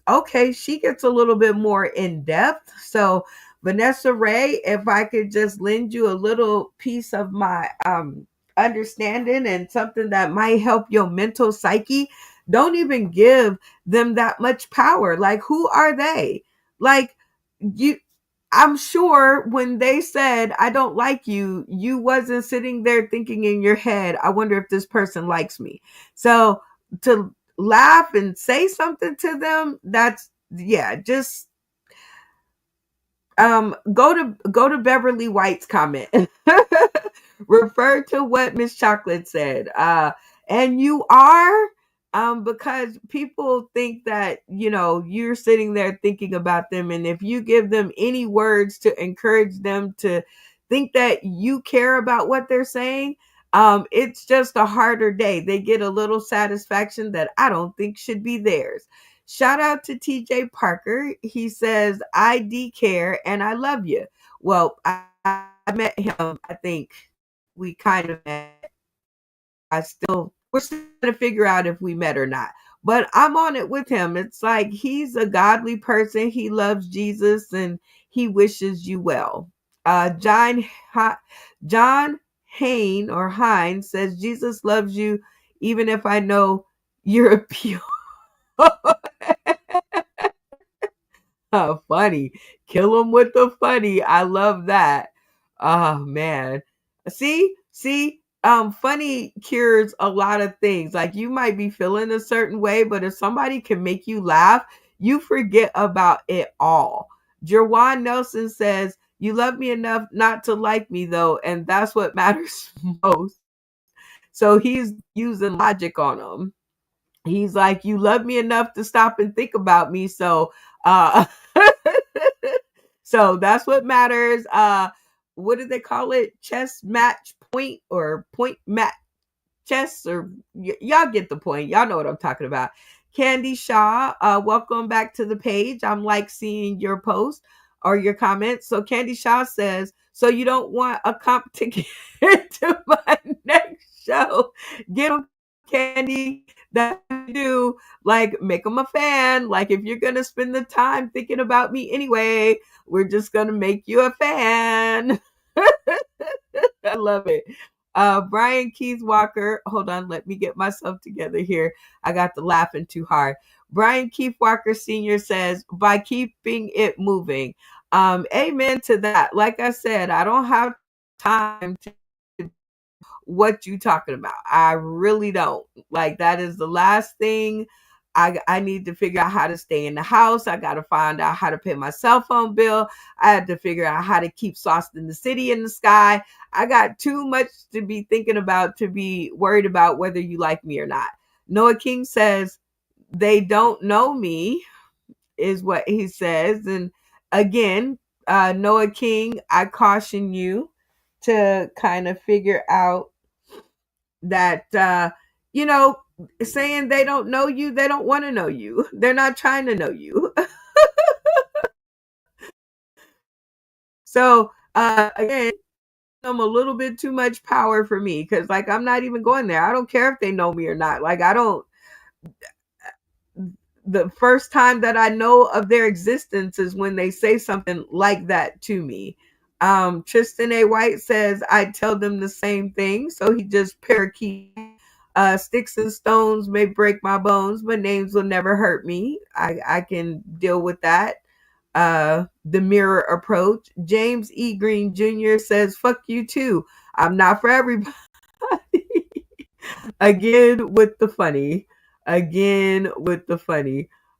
Okay, she gets a little bit more in depth. So Vanessa Ray, if I could just lend you a little piece of my understanding and something that might help your mental psyche, don't even give them that much power. Like, who are they? Like, I'm sure when they said, I don't like you, you wasn't sitting there thinking in your head, I wonder if this person likes me. So to laugh and say something to them, just go to Beverly White's comment. Refer to what Miss Chocolate said. And you are, because people think that, you're sitting there thinking about them. And if you give them any words to encourage them to think that you care about what they're saying, it's just a harder day. They get a little satisfaction that I don't think should be theirs. Shout out to TJ Parker. He says, I care and I love you. Well, I met him. I think we kind of met. We're still trying to figure out if we met or not. But I'm on it with him. It's like he's a godly person. He loves Jesus and he wishes you well. John Hain or Hine says, Jesus loves you even if I know you're a pure. Funny. Kill him with the funny. I love that. Oh man. See, funny cures a lot of things. Like, you might be feeling a certain way, but if somebody can make you laugh, you forget about it all. Jerwan Nelson says, you love me enough not to like me though, and that's what matters most. So he's using logic on them. He's like, you love me enough to stop and think about me. So, so that's what matters. What do they call it? Chess match point or point match chess, or y'all get the point. Y'all know what I'm talking about. Candy Shaw, welcome back to the page. I'm like seeing your post or your comments. So Candy Shaw says, so you don't want a comp ticket to my next show? Get them, Candy. That you do, like, make them a fan. Like, if you're gonna spend the time thinking about me anyway, we're just gonna make you a fan. I love it. Brian Keith Walker, hold on, let me get myself together here. I got the laughing too hard. Brian Keith Walker Sr. says, by keeping it moving. Amen to that. Like I said, I don't have time to what you talking about. I really don't. Like, that is the last thing. I need to figure out how to stay in the house. I got to find out how to pay my cell phone bill. I had to figure out how to keep Sauce in the City in the sky. I got too much to be thinking about to be worried about whether you like me or not. Noah King says, they don't know me, is what he says. And again, Noah King, I caution you to kind of figure out that, saying they don't know you, they don't want to know you. They're not trying to know you. So, again, I'm a little bit too much power for me because, like, I'm not even going there. I don't care if they know me or not. Like, I don't. The first time that I know of their existence is when they say something like that to me. Tristan A. White says I tell them the same thing, so he just parakeet. Sticks and stones may break my bones, but names will never hurt me. I can deal with that. The mirror approach. James E. Green Jr. says, fuck you too. I'm not for everybody. Again with the funny.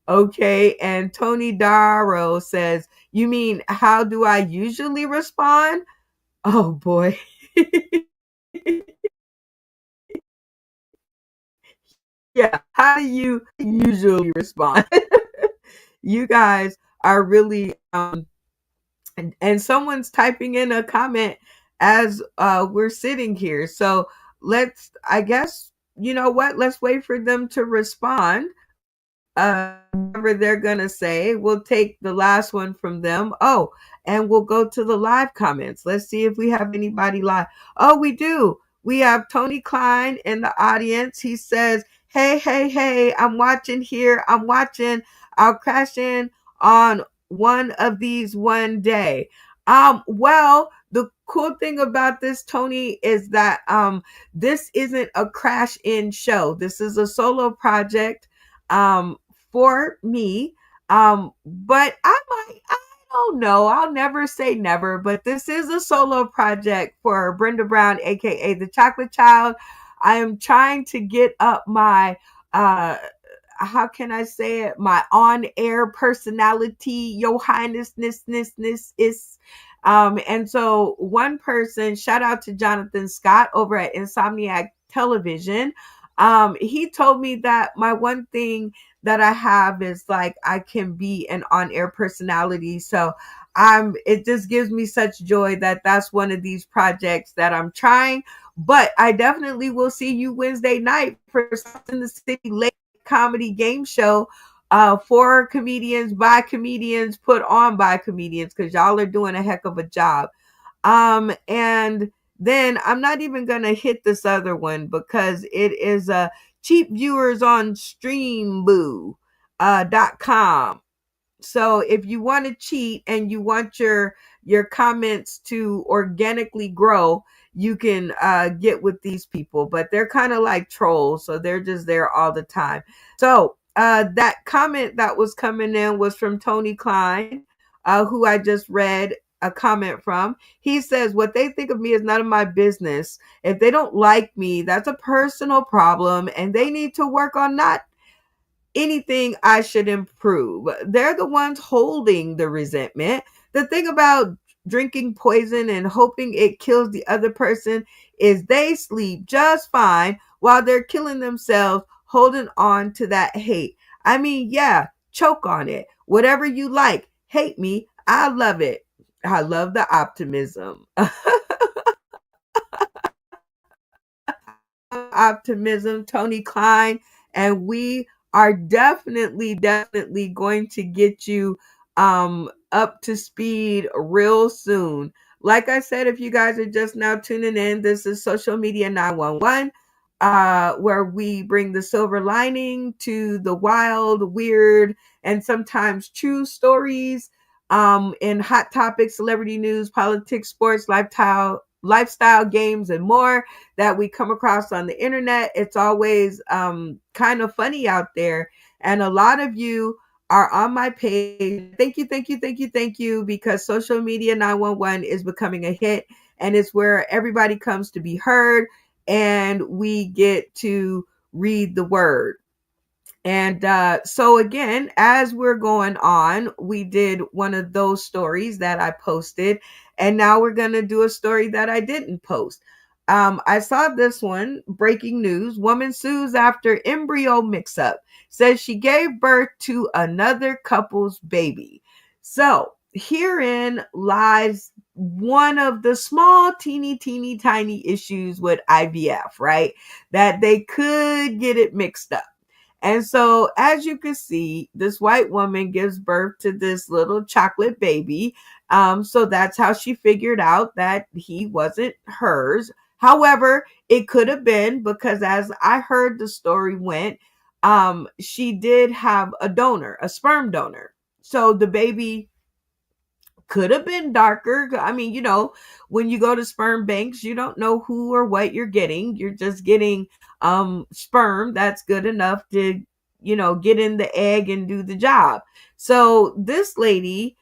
Okay, and Tony Darrow says, you mean how do I usually respond? Oh boy. Yeah, how do you usually respond? You guys are really and someone's typing in a comment as we're sitting here. So I guess, you know what? Let's wait for them to respond. Whatever they're gonna say, we'll take the last one from them. Oh, and we'll go to the live comments. Let's see if we have anybody live. Oh, we do. We have Tony Klein in the audience. He says, hey, I'm watching here. I'll crash in on one of these one day. Well, the cool thing about this, Tony, is that this isn't a crash in show. This is a solo project for me. But I don't know. I'll never say never, but this is a solo project for Brenda Brown, aka the Chocolate Child. I am trying to get up my how can I say it? My on-air personality, your highnessness is. And so one person, shout out to Jonathan Scott over at Insomniac Television. He told me that my one thing that I have is like I can be an on-air personality. So it just gives me such joy that that's one of these projects that I'm trying. But I definitely will see you Wednesday night for in the City Late Comedy Game Show for comedians, by comedians, put on by comedians, because y'all are doing a heck of a job. And then I'm not even going to hit this other one because it is cheap viewers on streamboo.com. So if you want to cheat and you want your comments to organically grow, you can get with these people, but they're kind of like trolls. So they're just there all the time. So that comment that was coming in was from Tony Klein, who I just read a comment from. He says, what they think of me is none of my business. If they don't like me, that's a personal problem and they need to work on not anything I should improve. They're the ones holding the resentment. The thing about drinking poison and hoping it kills the other person is they sleep just fine while they're killing themselves, holding on to that hate. I mean, yeah, choke on it. Whatever you like, hate me. I love it. I love the optimism. Optimism, Tony Klein, and we are definitely going to get you up to speed real soon. Like I said, if you guys are just now tuning in, this is Social Media 911, where we bring the silver lining to the wild, weird, and sometimes true stories in hot topics, celebrity news, politics, sports, lifestyle, lifestyle games and more that we come across on the internet. It's always kind of funny out there. And a lot of you are on my page. Thank you, thank you, thank you, thank you, because Social Media 911 is becoming a hit, and it's where everybody comes to be heard and we get to read the word. And so again, as we're going on, we did one of those stories that I posted, and now we're going to do a story that I didn't post. I saw this one, breaking news: woman sues after embryo mix-up, says she gave birth to another couple's baby. So herein lies one of the small, teeny, tiny issues with IVF, right? That they could get it mixed up. And so, as you can see, this white woman gives birth to this little chocolate baby. So that's how she figured out that he wasn't hers. However, it could have been, because as I heard the story went, she did have a donor, a sperm donor. So the baby could have been darker. I mean, when you go to sperm banks, you don't know who or what you're getting. You're just getting sperm that's good enough to, get in the egg and do the job. So this lady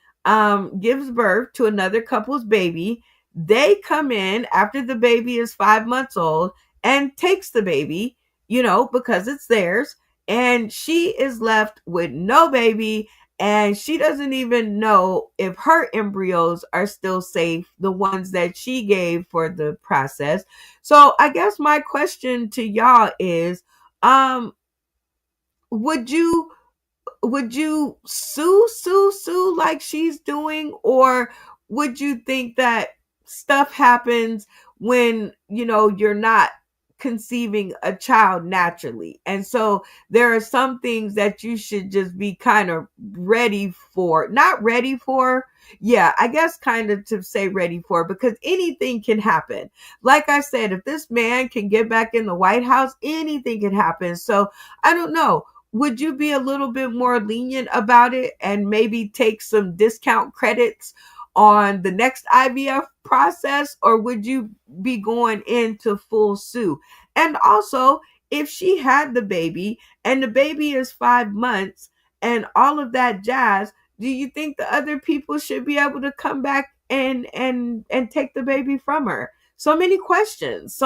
gives birth to another couple's baby. They come in after the baby is 5 months old and takes the baby, because it's theirs. And she is left with no baby, and she doesn't even know if her embryos are still safe, the ones that she gave for the process. So I guess my question to y'all is, would you sue like she's doing, or would you think that stuff happens when you're not conceiving a child naturally, and so there are some things that you should just be kind of ready for, not ready for, yeah, I guess kind of to say ready for, because anything can happen. Like I said, if this man can get back in the White House, anything can happen. So I don't know, would you be a little bit more lenient about it and maybe take some discount credits on the next IVF process, or would you be going into full sue? And also, if she had the baby and the baby is 5 months and all of that jazz, do you think the other people should be able to come back and take the baby from her? So many questions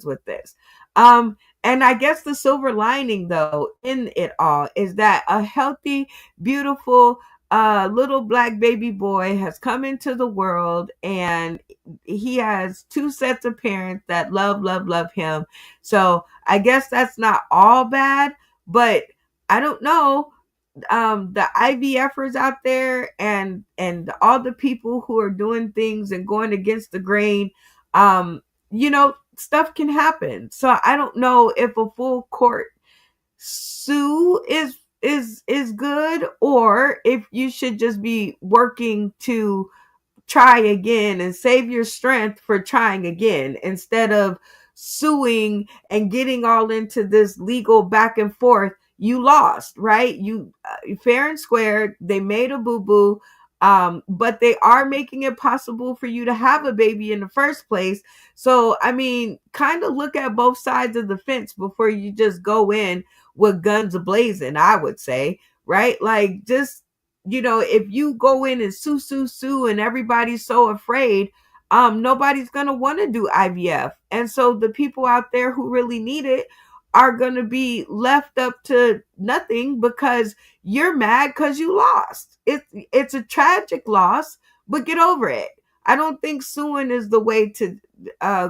with this. And I guess the silver lining, though, in it all is that a healthy, beautiful little black baby boy has come into the world, and he has 2 sets of parents that love him. So I guess that's not all bad, but I don't know. The IVFers out there and all the people who are doing things and going against the grain, stuff can happen. So I don't know if a full court sue is good, or if you should just be working to try again and save your strength for trying again, instead of suing and getting all into this legal back and forth. You lost, right? You fair and square. They made a boo-boo, but they are making it possible for you to have a baby in the first place. So I mean, kind of look at both sides of the fence before you just go in with guns blazing, I would say, right? Like, just, if you go in and sue and everybody's so afraid, nobody's going to want to do IVF. And so the people out there who really need it are going to be left up to nothing because you're mad because you lost. It's a tragic loss, but get over it. I don't think suing is the way to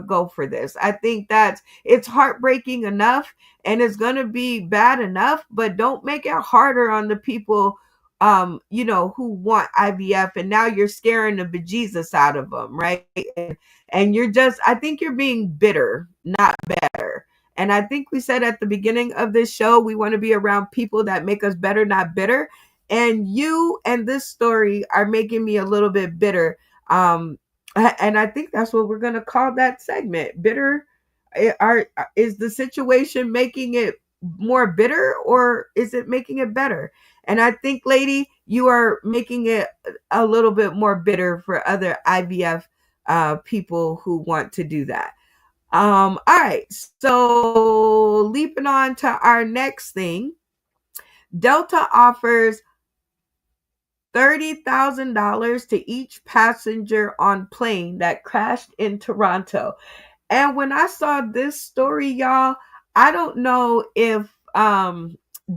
go for this. I think that it's heartbreaking enough and it's going to be bad enough, but don't make it harder on the people who want IVF, and now you're scaring the bejesus out of them, right? And I think you're being bitter, not better. And I think we said at the beginning of this show, we want to be around people that make us better, not bitter. And you and this story are making me a little bit bitter. And I think that's what we're going to call that segment. Bitter. Is the situation making it more bitter, or is it making it better? And I think, lady, you are making it a little bit more bitter for other IVF people who want to do that. All right, so leaping on to our next thing, Delta offers $30,000 to each passenger on plane that crashed in Toronto. And when I saw this story, y'all, I don't know if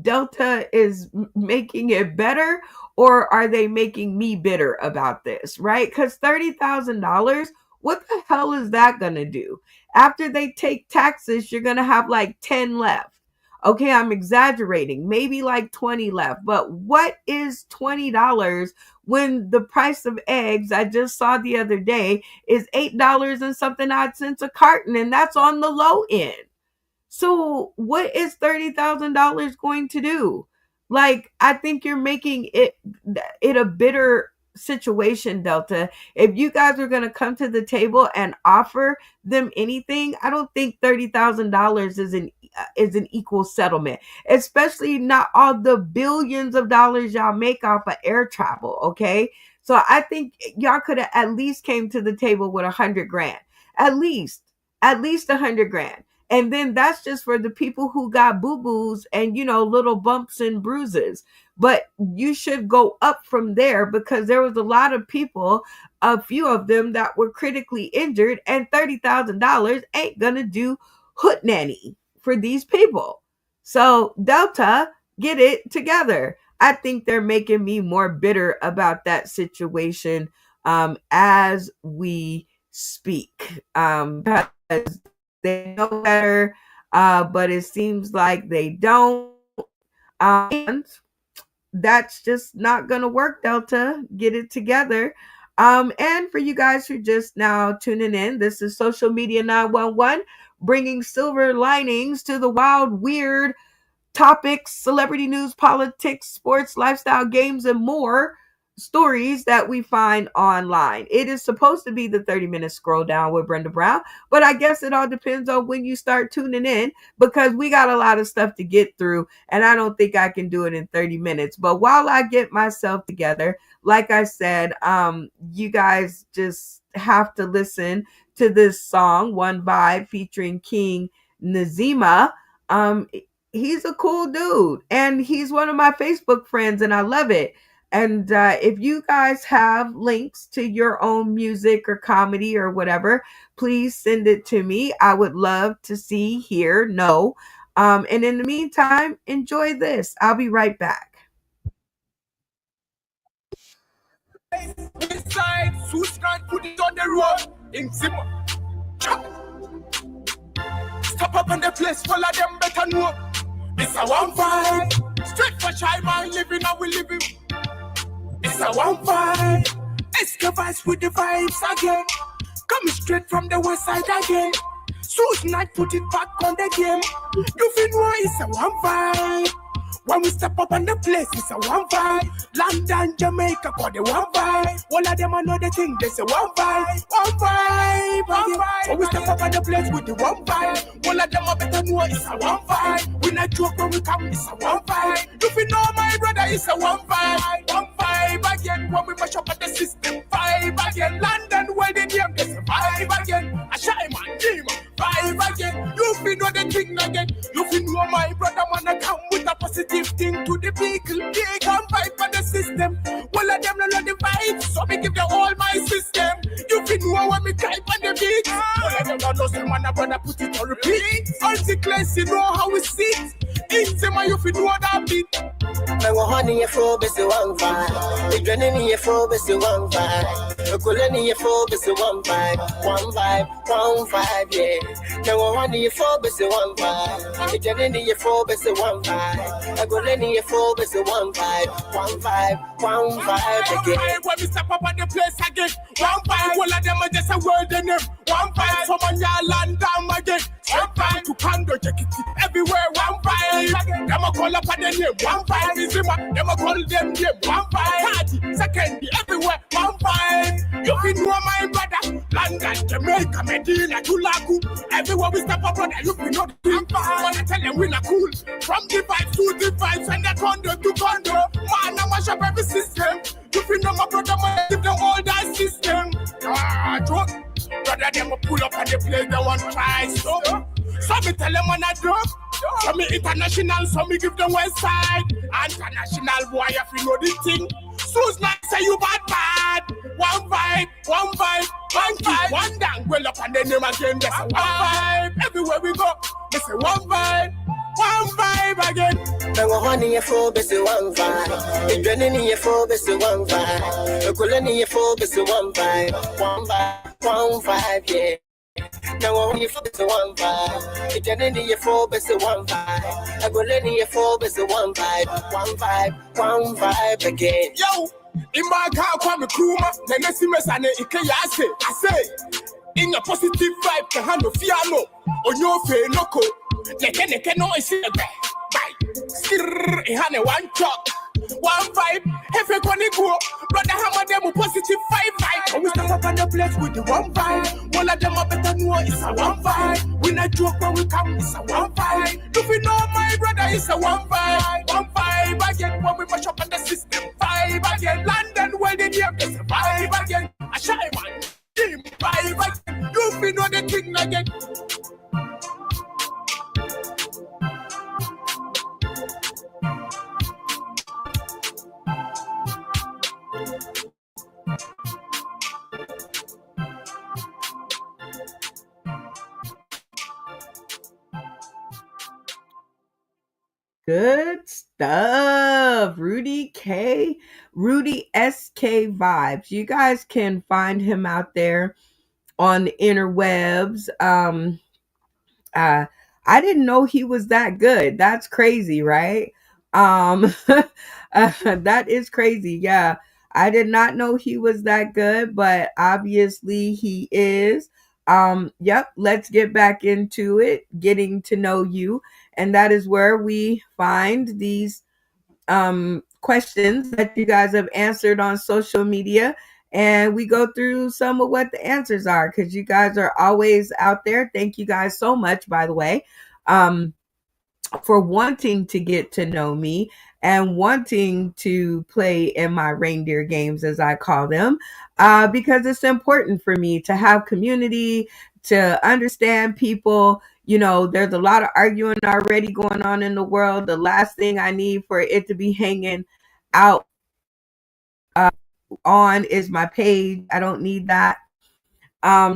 Delta is making it better or are they making me bitter about this, right? Because $30,000, what the hell is that going to do? After they take taxes, you're going to have like 10 left. Okay, I'm exaggerating, maybe like 20 left, but what is $20 when the price of eggs I just saw the other day is $8 and something odd cents a carton, and that's on the low end. So what is $30,000 going to do? Like, I think you're making it a bitter situation, Delta. If you guys are going to come to the table and offer them anything, I don't think $30,000 is an equal settlement, especially not all the billions of dollars y'all make off of air travel. Okay, so I think y'all could have at least came to the table with $100,000, at least $100,000. And then that's just for the people who got boo-boos and, little bumps and bruises. But you should go up from there because there was a lot of people, a few of them that were critically injured, and $30,000 ain't going to do hoot nanny for these people. So Delta, get it together. I think they're making me more bitter about that situation as we speak. Because they know better, but it seems like they don't. And that's just not going to work, Delta. Get it together. And for you guys who just now tuning in, this is Social Media 911, bringing silver linings to the wild, weird topics, celebrity news, politics, sports, lifestyle, games, and more stories that we find online. It is supposed to be the 30-minute scroll down with Brenda Brown, but I guess it all depends on when you start tuning in because we got a lot of stuff to get through and I don't think I can do it in 30 minutes. But while I get myself together, like I said, you guys just have to listen to this song, One Vibe, featuring King Nazima. He's a cool dude and he's one of my Facebook friends and I love it. And if you guys have links to your own music or comedy or whatever, please send it to me. I would love to see, hear, know. And in the meantime, enjoy this. I'll be right back. Inside, Susan put it on the road. In Zimmer. Stop up in the place, full of them better know. It's a one vibe. Straight for shy man living how we living. It's a one vibe. Escapades with the vibes again. Coming straight from the west side again. Susan put it back on the game. You feel know it's a one vibe. When we step up on the place, it's a one vibe. London, Jamaica, got the one vibe. All of them know the thing, they say one vibe. One vibe, one vibe. When we step up on the place with the one vibe. All of them are better know it's a one vibe. We not joke when we come, it's a one vibe. If you know my brother, it's a one vibe. One vibe again, when we mash up at the system. Vibe again, London, where the name, there's a vibe again. A shy man, dream, vibe again. You feel know the thing again. You feel know my brother wanna come with a positive thing to the vehicle. They can fight for the system. All of them know the vibes, so me give them all my system. You feel know when me type on the beat. All of them know some man a brother put it on repeat. All the class, you know how we sit. In them you feel know that beat. I want honey for best one vibe. The granny for best one vibe. The colony for best one vibe. One vibe, yeah. Now I want honey for best one vibe. The granny for best one vibe. The colony for best one vibe. One vibe again. When we step up on the place again, one vibe. All of them are just a word in them. One vibe. From on your land down again. One vibe to Kando, Jakiti, everywhere. One vibe. Them a call up on the name. One vibe is him. Them a call them name. One vibe. Party, second, everywhere. One vibe. You feel know my brother. London, Jamaica, Medina, Tulaku. Everywhere we step up, brother, you feel know the team. Wanna tell them we not cool. From the vibes to the vibes and the condo to condo. Man, I mash up every system. You feel no my brother man give them all that system. Joke. Brother them a pull up and they play they want try so. So me tell them when I drop. So me international, so me give them west side. International boy, if you know the thing. Sue's not say you bad. One vibe, one vibe, one down. Well up and then name again. That's a one vibe. Everywhere we go, they say one vibe again. Now honey your phone is one vibe. It's running your phone is one vibe. A cool in your phone is one vibe. One vibe, yeah. Now on your phone is one vibe. It's running your phone is one vibe. A cool in your phone is one vibe again. Yo, in my car, come a crewma. Then I see me sane ikeyase. I say, in a positive vibe, can handle fiano. On your face, loco. Neke no is a bye. Skrrr, it had a one chop. One vibe, everyone go. Brother hammer them a positive vibe. And we step up on the place with the one vibe. All of them are better know it's a one vibe. We not joke when we come, it's a one vibe. If you know my brother, it's a one vibe. One vibe again when we mash up on the system. Vibe again, London, well they near this vibe again. A shy man, team vibe again. You feel know the thing again. Good stuff. Rudy SK Vibes. You guys can find him out there on the interwebs. I didn't know he was that good. That's crazy, right? That is crazy. Yeah. I did not know he was that good, but obviously he is. Yep, let's get back into it, getting to know you. And that is where we find these questions that you guys have answered on social media. And we go through some of what the answers are because you guys are always out there. Thank you guys so much, by the way, for wanting to get to know me and wanting to play in my reindeer games, as I call them, because it's important for me to have community, to understand people. You know, there's a lot of arguing already going on in the world. The last thing I need for it to be hanging out on is my page. I don't need that.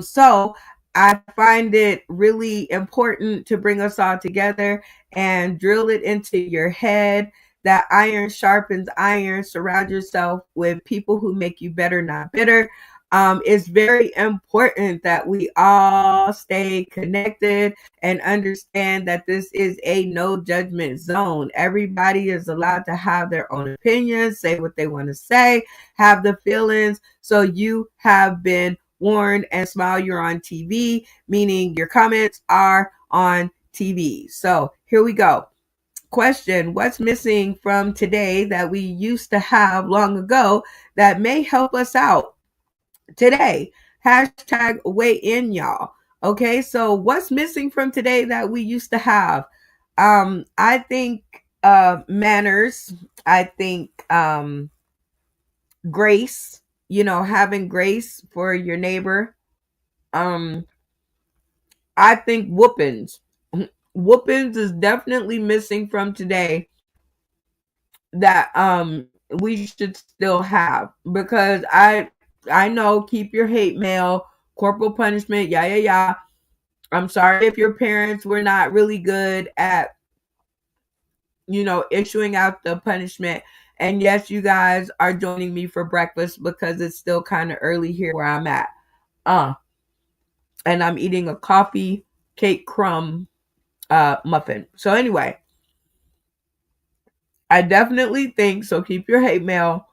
So I find it really important to bring us all together and drill it into your head that iron sharpens iron. Surround yourself with people who make you better, not bitter. It's very important that we all stay connected and understand that this is a no judgment zone. Everybody is allowed to have their own opinions, say what they want to say, have the feelings. So you have been warned, and smile, you're on TV, meaning your comments are on TV. So here we go. Question: what's missing from today that we used to have long ago that may help us out today? Hashtag weigh in, y'all. Okay, so what's missing from today that we used to have? I think manners. I think grace. You know, having grace for your neighbor. I think whoopings. Whoopings is definitely missing from today that we should still have, because I know, keep your hate mail, corporal punishment, yeah. I'm sorry if your parents were not really good at, you know, issuing out the punishment. And yes, you guys are joining me for breakfast because it's still kind of early here where I'm at. And I'm eating a coffee cake crumb muffin. So anyway, I definitely think, so keep your hate mail,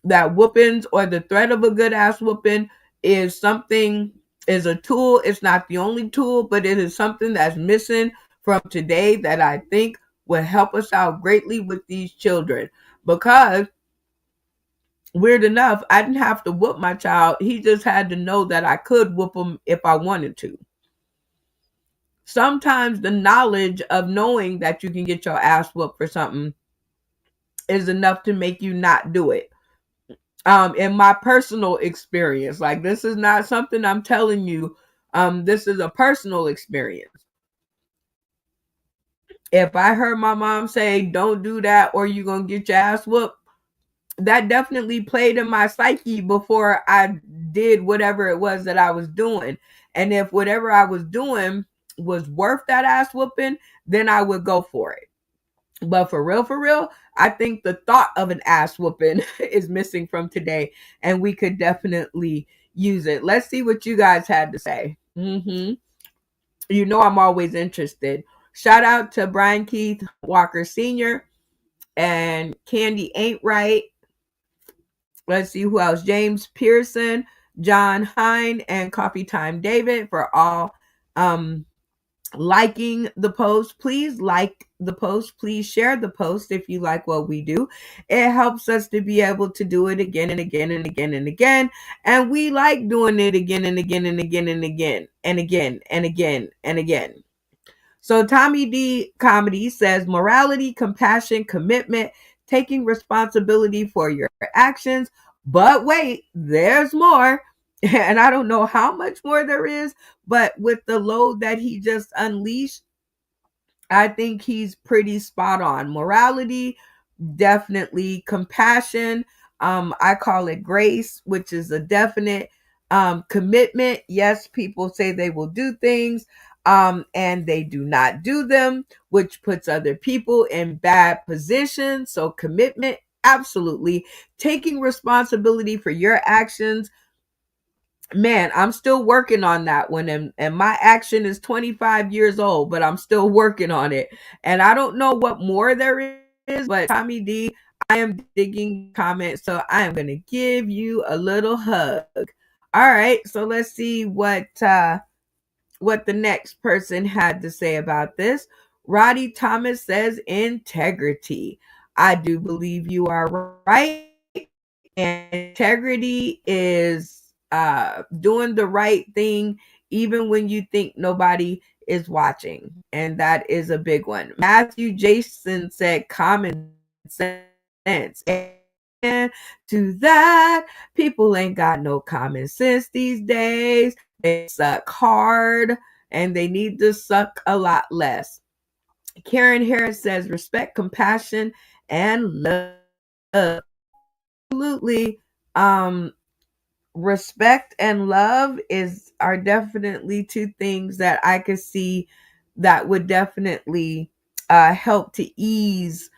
that whoopings or the threat of a good ass whooping is a tool. It's not the only tool, but it is something that's missing from today that I think will help us out greatly with these children. Because weird enough, I didn't have to whoop my child. He just had to know that I could whoop him if I wanted to. Sometimes the knowledge of knowing that you can get your ass whooped for something is enough to make you not do it. in my personal experience. Like, this is not something I'm telling you. This is a personal experience. If I heard my mom say, don't do that or you're going to get your ass whooped, that definitely played in my psyche before I did whatever it was that I was doing. And if whatever I was doing was worth that ass whooping, then I would go for it. But for real, I think the thought of an ass whooping is missing from today, and we could definitely use it. Let's see what you guys had to say. You know I'm always interested. Shout out to Brian Keith Walker Sr. and Candy Ain't Right. Let's see who else. James Pearson, John Hine, and Coffee Time David for all liking the post. Please like the post. Please share the post if you like what we do. It helps us to be able to do it again and again and again and again. And we like doing it again and again and again and again and again and again and again. So Tommy D Comedy says morality, compassion, commitment, taking responsibility for your actions. But wait, there's more. And I don't know how much more there is, but with the load that he just unleashed, I think he's pretty spot on. Morality, definitely. Compassion, I call it grace, which is a definite. Commitment, yes, people say they will do things, and they do not do them, which puts other people in bad positions. So commitment, absolutely. Taking responsibility for your actions, man, I'm still working on that one. And my action is 25 years old, but I'm still working on it. And I don't know what more there is, but Tommy D, I am digging comments, so I am going to give you a little hug. All right, so let's see what the next person had to say about this. Roddy Thomas says integrity. I do believe you are right. And integrity is doing the right thing even when you think nobody is watching, and that is a big one. Matthew Jason said common sense, and to that, people ain't got no common sense these days. They suck hard and they need to suck a lot less. Karen Harris says respect, compassion, and love. Absolutely. Respect and love are definitely two things that I could see that would definitely help to ease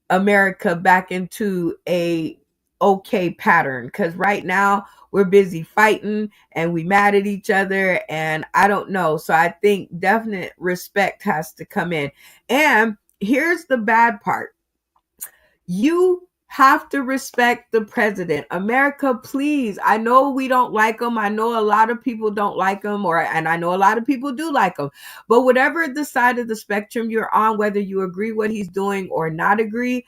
America back into a okay pattern, because right now we're busy fighting and we mad at each other, and I don't know. So I think definite respect has to come in. And here's the bad part. You have to respect the president. America, please. I know we don't like him. I know a lot of people don't like him, and I know a lot of people do like him. But whatever the side of the spectrum you're on, whether you agree what he's doing or not agree,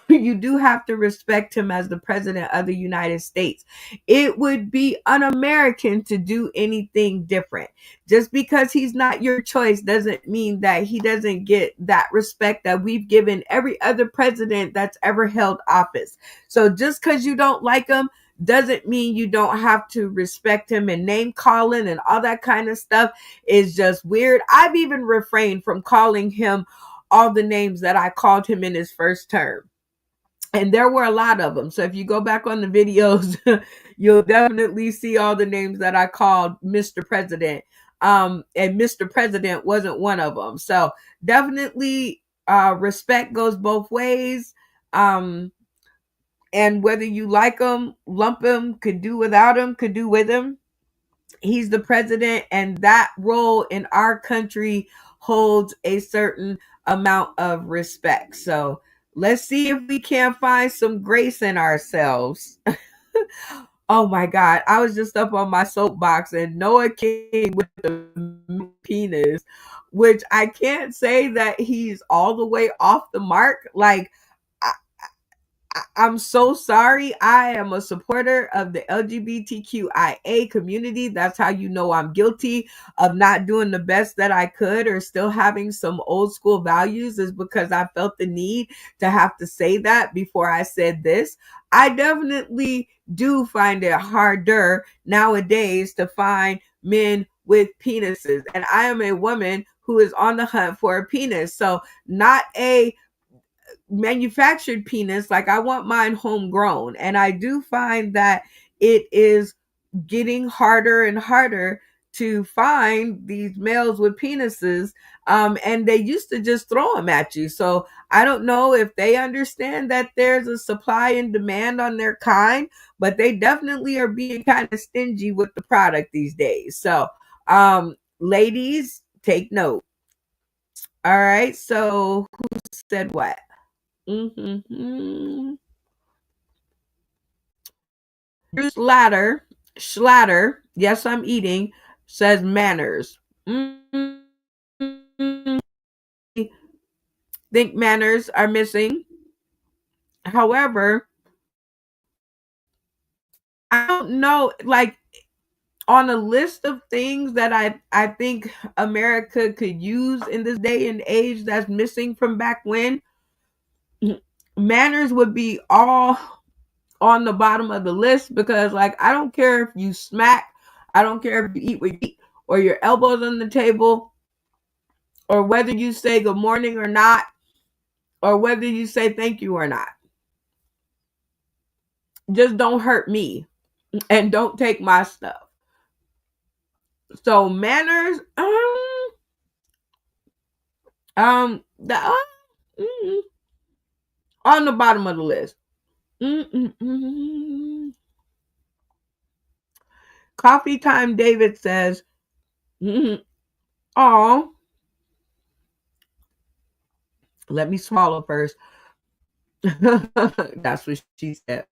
you do have to respect him as the president of the United States. It would be un-American to do anything different. Just because he's not your choice doesn't mean that he doesn't get that respect that we've given every other president that's ever held office. So just because you don't like him doesn't mean you don't have to respect him, and name calling and all that kind of stuff is just weird. I've even refrained from calling him all the names that I called him in his first term. And there were a lot of them. So if you go back on the videos, you'll definitely see all the names that I called Mr. President. And Mr. President wasn't one of them. So definitely respect goes both ways. And whether you like him, lump him, could do without him, could do with him, he's the president, and that role in our country holds a certain amount of respect. So let's see if we can find some grace in ourselves. Oh my God. I was just up on my soapbox, and Noah King with the penis, which I can't say that he's all the way off the mark. Like, I'm so sorry. I am a supporter of the LGBTQIA community. That's how you know I'm guilty of not doing the best that I could or still having some old school values, is because I felt the need to have to say that before I said this. I definitely do find it harder nowadays to find men with penises. And I am a woman who is on the hunt for a penis. So, not a manufactured penis. Like, I want mine homegrown. And I do find that it is getting harder and harder to find these males with penises, and they used to just throw them at you. So I don't know if they understand that there's a supply and demand on their kind, but they definitely are being kind of stingy with the product these days. So ladies, take note. All right, so who said what? Bruce Schlatter, yes, I'm eating, says manners. Think manners are missing. However, I don't know, like, on a list of things that I think America could use in this day and age that's missing from back when, manners would be all on the bottom of the list, because, like, I don't care if you smack, I don't care if you eat with your feet or your elbows on the table, or whether you say good morning or not, or whether you say thank you or not. Just don't hurt me and don't take my stuff. So manners, on the bottom of the list. Coffee Time David says, oh, let me swallow first. That's what she said.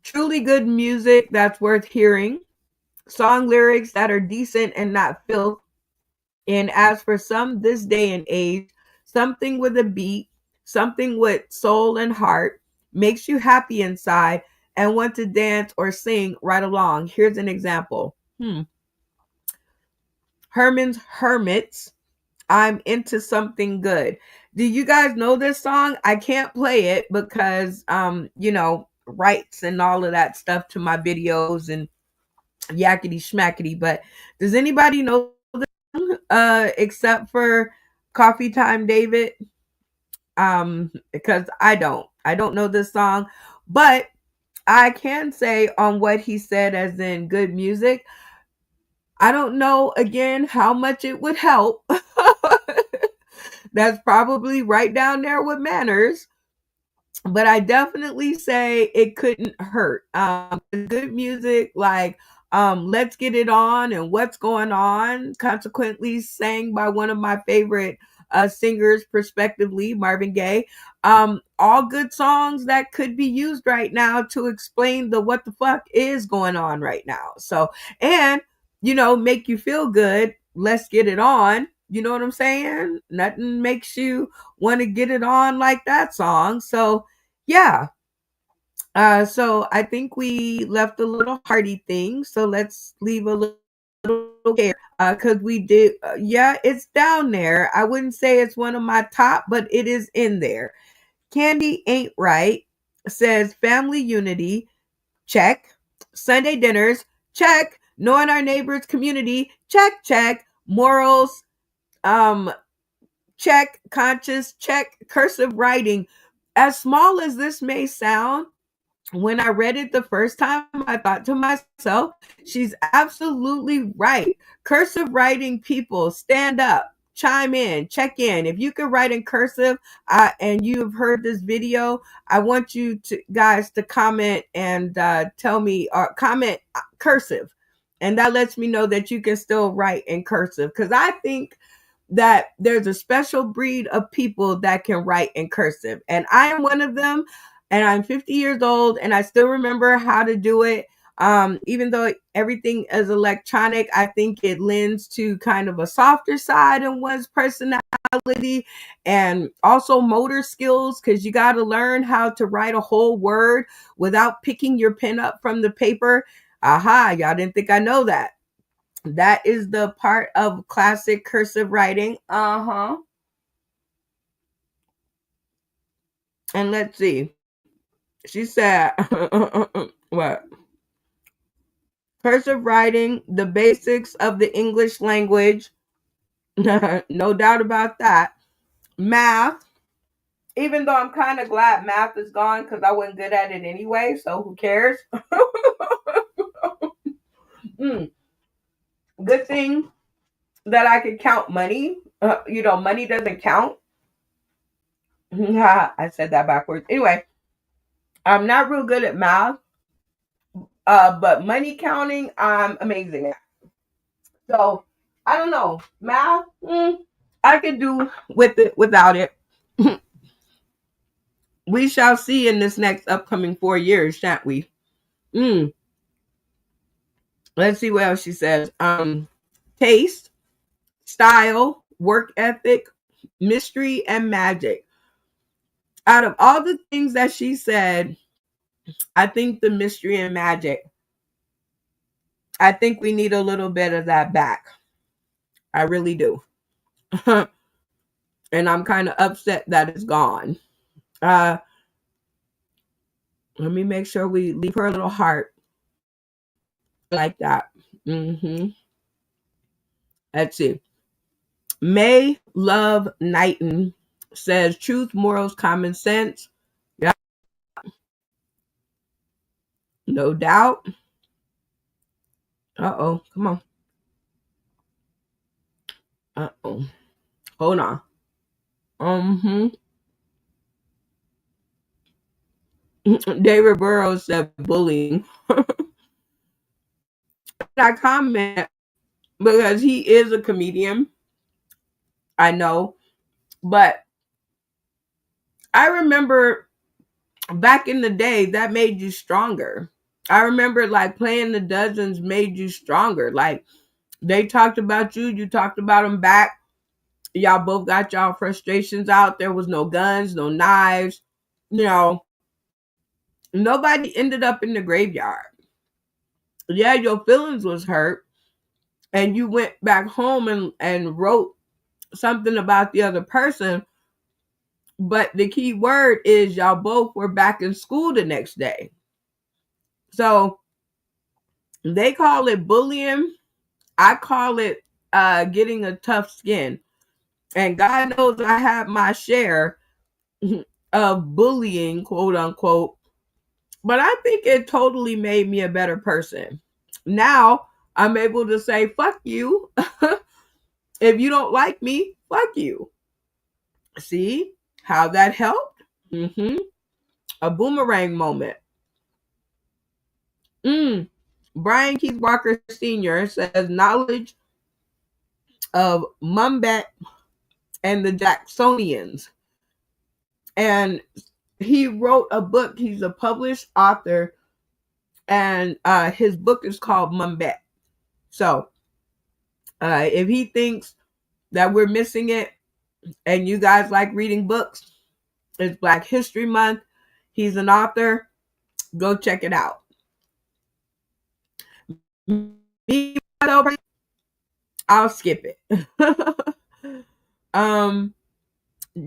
Truly good music that's worth hearing. Song lyrics that are decent and not filth. And as for some this day and age, something with a beat, something with soul and heart, makes you happy inside and want to dance or sing right along. Here's an example. Herman's Hermits, I'm into something good. Do you guys know this song? I can't play it because rights and all of that stuff to my videos and yakety schmackety. But does anybody know this song, except for Coffee Time David? Because I don't know this song, but I can say on what he said, as in good music, I don't know again how much it would help. That's probably right down there with manners, but I definitely say it couldn't hurt. Good music like Let's Get It On and What's Going On, consequently sang by one of my favorite singers, prospectively, Marvin Gaye. All good songs that could be used right now to explain the what the fuck is going on right now. So, and make you feel good. Let's Get It On. You know what I'm saying? Nothing makes you want to get it on like that song. So, yeah. So I think we left a little hearty thing. So let's leave a little here, because we did. Yeah, it's down there. I wouldn't say it's one of my top, but it is in there. Candy Ain't Right says family unity. Check. Sunday dinners. Check. Knowing our neighbors' community. Check. Morals. Check. Conscious. Check. Cursive writing. As small as this may sound, when I read it the first time, I thought to myself, she's absolutely right. Cursive writing people, stand up, chime in, check in. If you can write in cursive and you've heard this video, I want you guys to comment and tell me, or comment cursive. And that lets me know that you can still write in cursive, because I think that there's a special breed of people that can write in cursive. And I am one of them. And I'm 50 years old and I still remember how to do it. Even though everything is electronic, I think it lends to kind of a softer side in one's personality and also motor skills, because you got to learn how to write a whole word without picking your pen up from the paper. Aha, y'all didn't think I know that. That is the part of classic cursive writing. And let's see. She said, what? Cursive writing, the basics of the English language. No doubt about that. Math, even though I'm kind of glad math is gone because I wasn't good at it anyway, so who cares? Good thing that I could count money. Money doesn't count. I said that backwards. Anyway, I'm not real good at math, but money counting, I'm amazing at. So I don't know. Math, I could do with it without it. We shall see in this next upcoming 4 years, shan't we? Let's see what else she says. Taste, style, work ethic, mystery, and magic. Out of all the things that she said, I think the mystery and magic, I think we need a little bit of that back. I really do. And I'm kind of upset that it's gone. Let me make sure we leave her a little heart like that. Let's see. May Love Knighton says truth, morals, common sense. Yeah. No doubt. Uh-oh. Come on. Uh-oh. Hold on. David Burrows said bullying. I comment because he is a comedian. I know. But I remember back in the day that made you stronger. I remember like playing the dozens made you stronger. Like they talked about you, you talked about them back. Y'all both got y'all frustrations out. There was no guns, no knives. Nobody ended up in the graveyard. Yeah, your feelings was hurt. And you went back home and wrote something about the other person. But the key word is y'all both were back in school the next day. So they call it bullying. I call it getting a tough skin. And God knows I have my share of bullying, quote unquote. But I think it totally made me a better person. Now I'm able to say, fuck you. If you don't like me, fuck you. See how that helped? A boomerang moment. Brian Keith Walker Sr. says knowledge of Mumbet and the Jacksonians. And he wrote a book. He's a published author. And his book is called Mumbet. So if he thinks that we're missing it and you guys like reading books, it's Black History Month. He's an author. Go check it out. I'll skip it.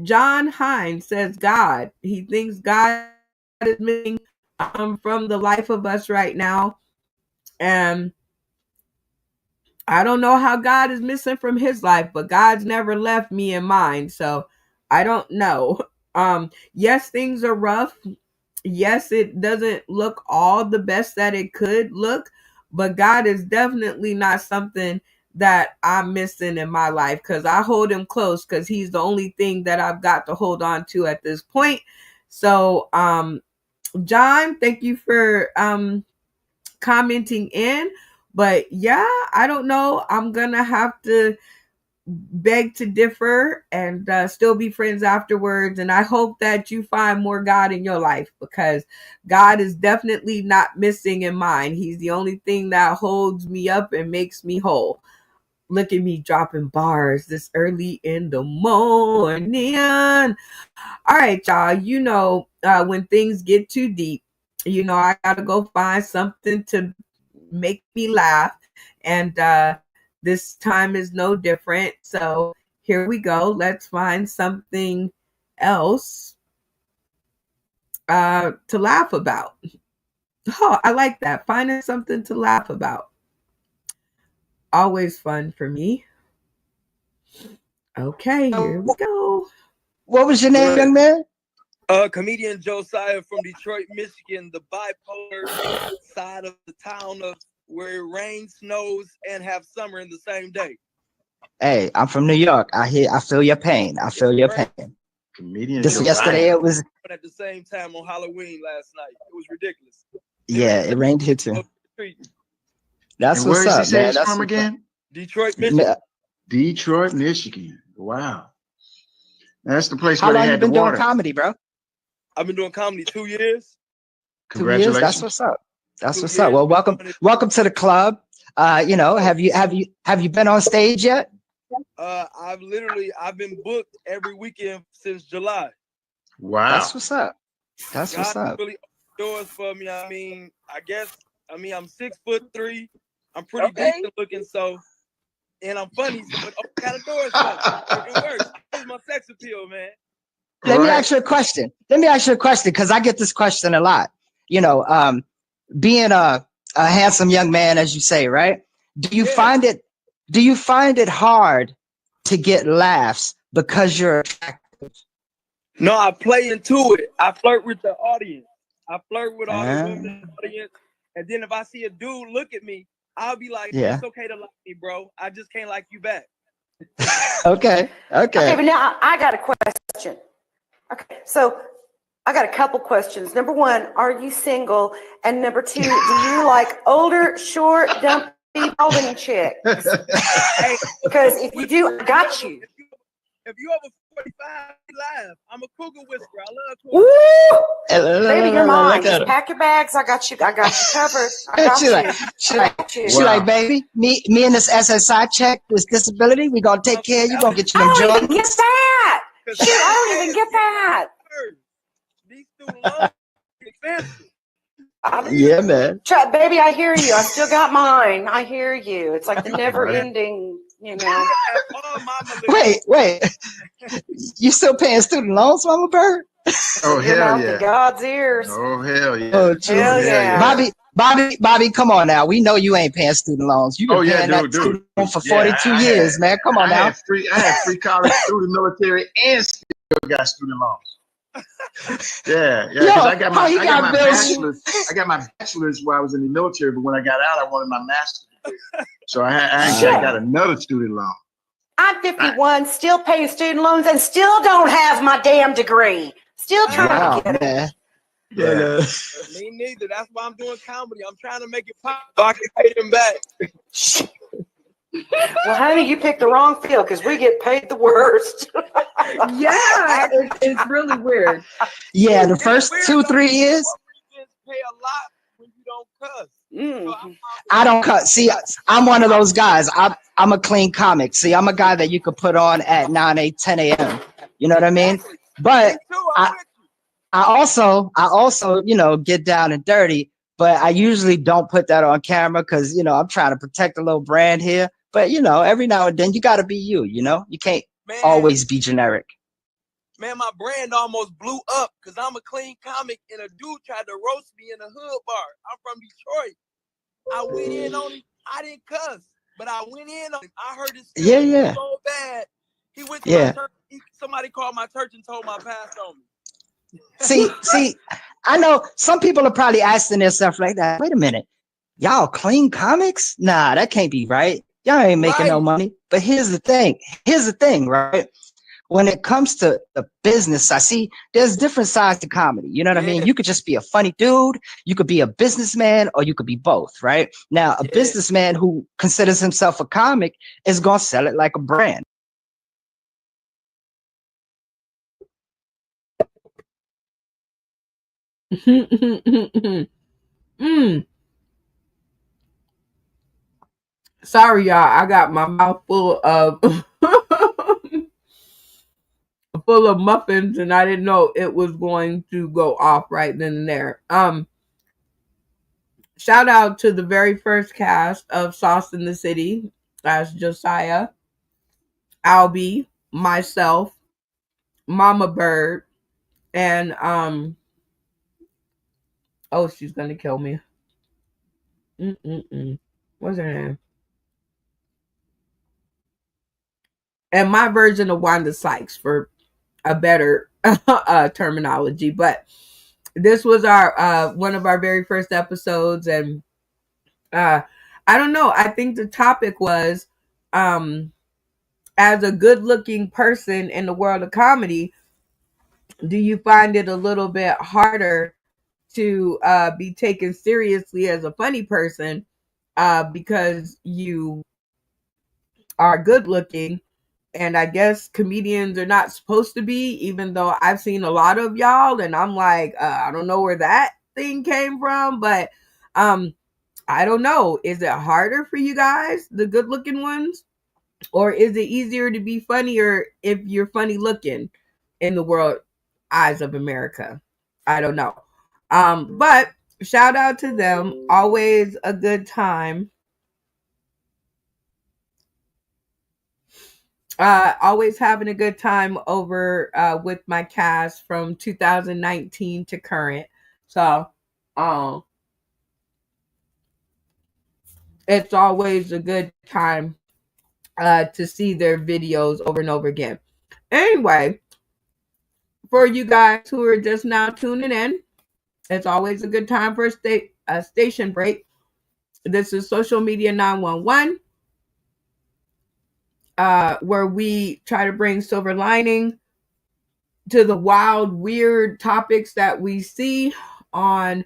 John Hines says God. He thinks God is missing from the life of us right now. And I don't know how God is missing from his life, but God's never left me and mine. So I don't know. Yes, things are rough. Yes, it doesn't look all the best that it could look, but God is definitely not something that I'm missing in my life, because I hold him close because he's the only thing that I've got to hold on to at this point. So, John, thank you for commenting in. But yeah, I don't know. I'm going to have to beg to differ and still be friends afterwards. And I hope that you find more God in your life, because God is definitely not missing in mine. He's the only thing that holds me up and makes me whole. Look at me dropping bars this early in the morning. All right, y'all. You know, when things get too deep, you know, I got to go find something to make me laugh. And this time is no different. So here we go. Let's find something else to laugh about. Oh, I like that. Finding something to laugh about. Always fun for me. Okay, here we go. What was your name, young man? Comedian Josiah from Detroit, Michigan, the bipolar side of the town of where it rains, snows, and have summer in the same day. Hey, I'm from New York. I feel your pain. I feel your pain. Comedian. This yesterday it was At the same time on Halloween last night. It was ridiculous. yeah, it rained here too. That's And what's where up, is he say man. he's That's from what's again? Detroit, Michigan. up. Detroit, Michigan. Wow. That's the place How where they long you had the been doing water. comedy, bro? I've been doing comedy 2 years. 2 years. Congratulations. That's what's up. That's 2 what's up. years. Well, welcome to the club. You know, have you been on stage yet? I've been booked every weekend since July. Wow. That's what's up. That's what's God up. really opened doors for me. I'm 6'3". I'm pretty decent looking, so, and I'm funny, so it opened kind of doors for me. It works. It's my sex appeal, man. Let me ask you a question. Because I get this question a lot. You know, being a handsome young man, as you say, right? Do you find it hard to get laughs because you're attractive? No, I play into it. I flirt with the audience. I flirt with all the women in the audience. And then if I see a dude look at me, I'll be like, it's okay to like me, bro. I just can't like you back. Okay, but now I got a question. Okay, so I got a couple questions. Number one, are you single? And number two, do you like older, short, dumpy, balding chicks? Because if you do, I got you. If you over 45, laugh. I'm a cougar whisperer. I love cougar. Woo! Baby, you're mine. Just pack your bags. I got you covered. I got you. She like, baby, me and this SSI check, this disability, we gonna take care of you. Gonna get you them I don't even joints. get that. Shoot, I don't even get that. These student loans expensive. Yeah, man. Baby, I hear you. I still got mine. I hear you. It's like the never ending, you know. Wait. You still paying student loans, Mama Bird? Oh, Your hell mouth yeah. in God's ears. Oh, hell yeah. Oh, hell yeah. Bobby, come on now. We know you ain't paying student loans. You've been paying that student loan for 42 years, man. Come on now. I had free college through the military and still got student loans. Yeah. Because I got my bachelor's while I was in the military, but when I got out, I wanted my master's degree. So I got another student loan. I'm 51, still paying student loans, and still don't have my damn degree. Still trying to get it. Yeah. Me neither. That's why I'm doing comedy. I'm trying to make it pop so I can pay them back. Well, honey, you picked the wrong field because we get paid the worst. Yeah, it's really weird. Yeah, the first 2-3 years. Pay a lot when you don't cuss. I don't cut. See, I'm one of those guys. I'm a clean comic. See, I'm a guy that you could put on at 9, 8, 10 a.m. You know what I mean? But I also, you know, get down and dirty. But I usually don't put that on camera because, you know, I'm trying to protect a little brand here. But, you know, every now and then you got to be you, you know? You can't always be generic. Man, my brand almost blew up because I'm a clean comic and a dude tried to roast me in a hood bar. I'm from Detroit. I went in on him. I didn't cuss, but I went in on him. I heard his yeah. so bad. He went to my church. Somebody called my church and told my pastor on me. See, I know some people are probably asking themselves like that. Wait a minute. Y'all clean comics? Nah, that can't be right. Y'all ain't making no money. But here's the thing, right? When it comes to the business, I see there's different sides to comedy. You know what I mean? You could just be a funny dude. You could be a businessman, or you could be both, right? Now, a businessman who considers himself a comic is going to sell it like a brand. mm. Sorry, y'all. I got my mouth full of full of muffins, and I didn't know it was going to go off right then and there. Shout out to the very first cast of Sauce in the City. That's Josiah, Albie, myself, Mama Bird, and oh, she's gonna kill me. What's her name? And my version of Wanda Sykes for a better terminology. But this was our one of our very first episodes, and I don't know. I think the topic was as a good-looking person in the world of comedy, do you find it a little bit harder to be taken seriously as a funny person because you are good looking? And I guess comedians are not supposed to be, even though I've seen a lot of y'all, and I'm like, I don't know where that thing came from, but I don't know. Is it harder for you guys, the good looking ones? Or is it easier to be funnier if you're funny looking in the world eyes of America? I don't know. But shout out to them. Always a good time. Always having a good time over with my cast from 2019 to current. So it's always a good time to see their videos over and over again. Anyway, for you guys who are just now tuning in, it's always a good time for a station break. This is Social Media 911, where we try to bring silver lining to the wild, weird topics that we see on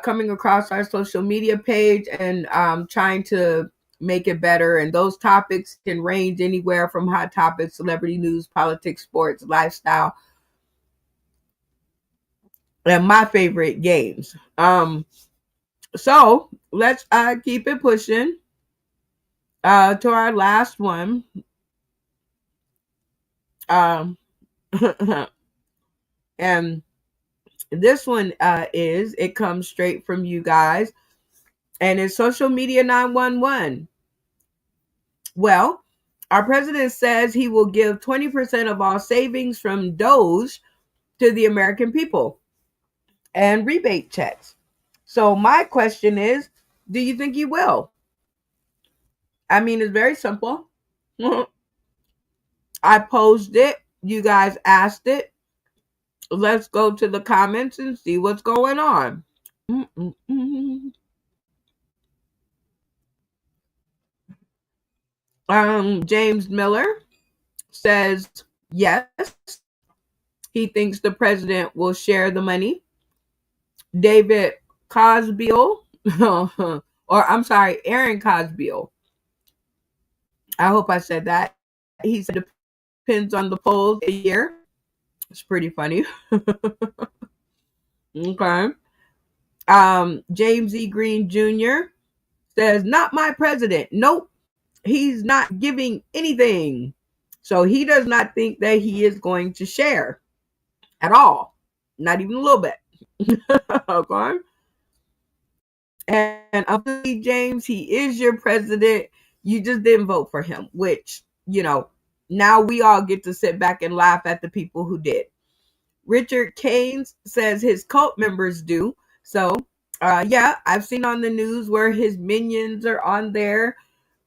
coming across our social media page, and trying to make it better. And those topics can range anywhere from hot topics, celebrity news, politics, sports, lifestyle, and my favorite, games. So let's keep it pushing to our last one. And this one it comes straight from you guys, and it's Social Media 911. Well, our president says he will give 20% of all savings from Doge to the American people and rebate checks. So my question is, do you think he will? I mean, it's very simple. I posed it. You guys asked it. Let's go to the comments and see what's going on. James Miller says yes. He thinks the president will share the money. David Cosbiel, or I'm sorry, Aaron Cosbiel. I hope I said that. He said it depends on the polls a year. It's pretty funny. Okay. James E. Green Jr. says, not my president. Nope. He's not giving anything. So he does not think that he is going to share at all. Not even a little bit. Okay. And obviously, James, he is your president. You just didn't vote for him, which, now we all get to sit back and laugh at the people who did. Richard Keynes says his cult members do. So, yeah, I've seen on the news where his minions are on there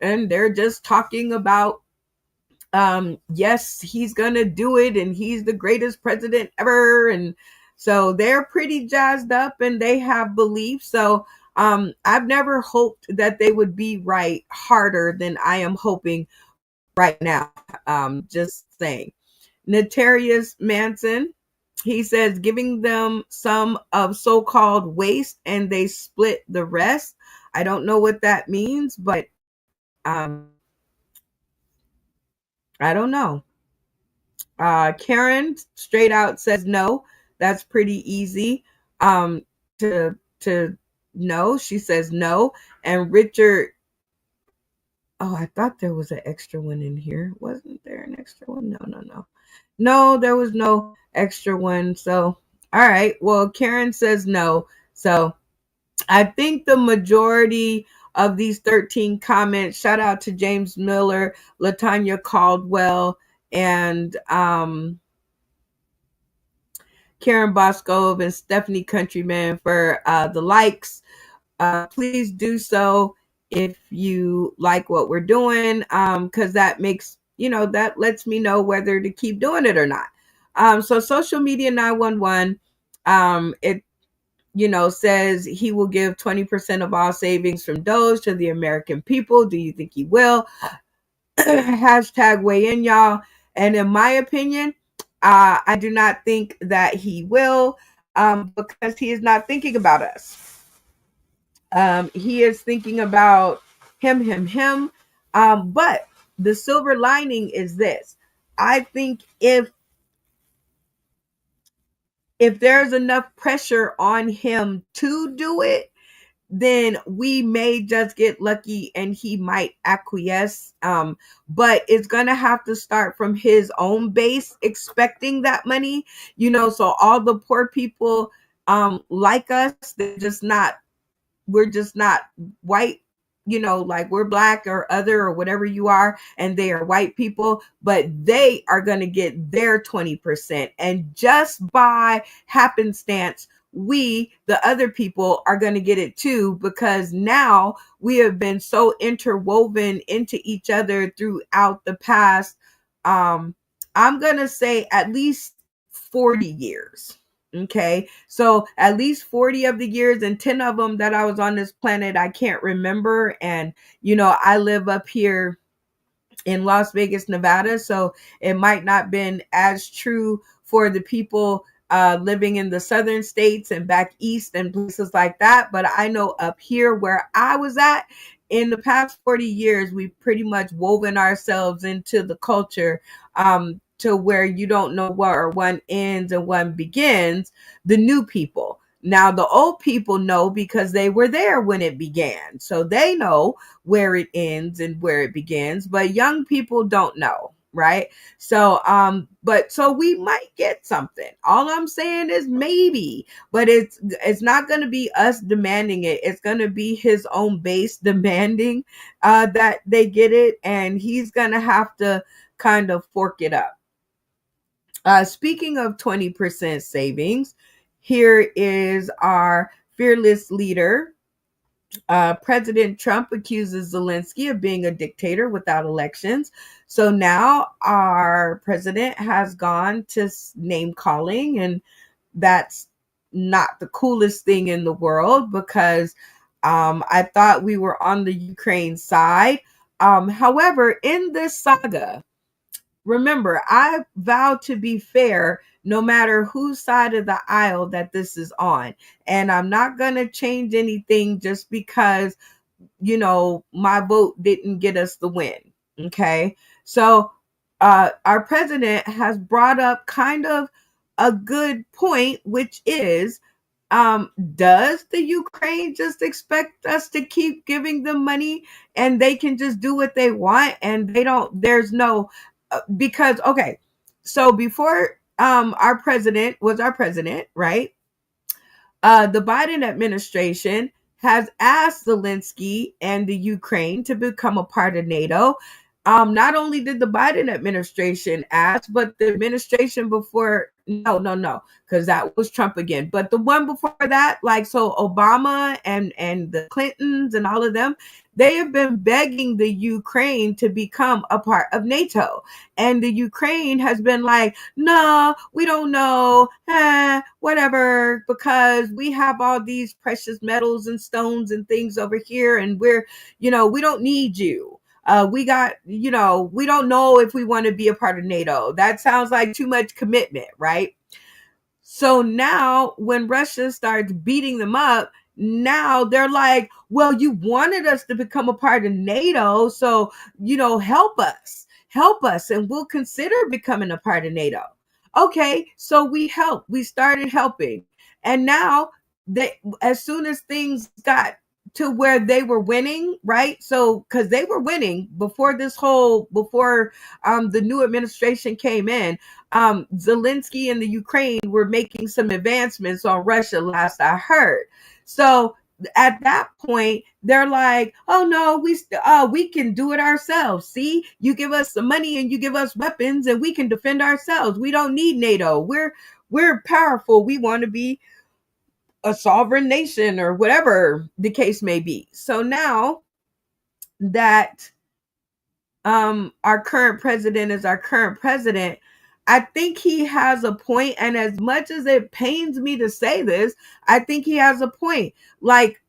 and they're just talking about, yes, he's going to do it and he's the greatest president ever. And so they're pretty jazzed up and they have belief. So, I've never hoped that they would be right harder than I am hoping right now. Just saying. Notarius Manson, he says giving them some of so-called waste and they split the rest. I don't know what that means, but I don't know. Karen straight out says no. That's pretty easy. to no. She says no. And Richard, oh, I thought there was an extra one in here. Wasn't there an extra one? No, there was no extra one. So, all right. Well, Karen says no. So I think the majority of these 13 comments, shout out to James Miller, Latanya Caldwell, and Karen Boscove and Stephanie Countryman for the likes. Please do so if you like what we're doing, because that makes, that lets me know whether to keep doing it or not. So Social Media 911, it says he will give 20% of all savings from Doge to the American people. Do you think he will? Hashtag weigh in, y'all. And in my opinion, I do not think that he will, because he is not thinking about us. He is thinking about him. But the silver lining is this. I think if there's enough pressure on him to do it, then we may just get lucky and he might acquiesce. But it's going to have to start from his own base expecting that money, so all the poor people like us, we're just not white, like we're black or other or whatever you are, and they are white people, but they are going to get their 20%. And just by happenstance, we, the other people, are going to get it too, because now we have been so interwoven into each other throughout the past, I'm going to say at least 40 years. Okay, so at least 40 of the years, and 10 of them that I was on this planet, I can't remember. And, I live up here in Las Vegas, Nevada, so it might not been as true for the people living in the southern states and back east and places like that. But I know up here where I was at, in the past 40 years, we've pretty much woven ourselves into the culture, to where you don't know where one ends and one begins. The new people. Now, the old people know because they were there when it began. So they know where it ends and where it begins, but young people don't know, right? So, so we might get something. All I'm saying is maybe, but it's not going to be us demanding it. It's going to be his own base demanding that they get it, and he's going to have to kind of fork it up. Speaking of 20% savings, here is our fearless leader. President Trump accuses Zelensky of being a dictator without elections. So now our president has gone to name calling, and that's not the coolest thing in the world, because I thought we were on the Ukraine side. However, in this saga, remember, I vow to be fair no matter whose side of the aisle that this is on. And I'm not going to change anything just because, my vote didn't get us the win. Okay. So our president has brought up kind of a good point, which is, does the Ukraine just expect us to keep giving them money and they can just do what they want, and there's no, because, okay, so before our president was our president, right? The Biden administration has asked Zelensky and the Ukraine to become a part of NATO. Not only did the Biden administration ask, but the administration before, no, because that was Trump again. But the one before that, so Obama and the Clintons and all of them, they have been begging the Ukraine to become a part of NATO. And the Ukraine has been like, no, we don't know, whatever, because we have all these precious metals and stones and things over here, and we're, we don't need you. We don't know if we want to be a part of NATO. That sounds like too much commitment, right? So now when Russia starts beating them up, now they're like, well, you wanted us to become a part of NATO. So, help us, and we'll consider becoming a part of NATO. Okay. So we started helping. And now as soon as things got to where they were winning, right? So because they were winning before the new administration came in, Zelensky and the Ukraine were making some advancements on Russia, last I heard. So at that point, they're like, oh no, we can do it ourselves. See, you give us some money and you give us weapons and we can defend ourselves. We don't need NATO. We're powerful. We want to be a sovereign nation, or whatever the case may be. So now that our current president is our current president, I think he has a point. And as much as it pains me to say this, I think he has a point. Like,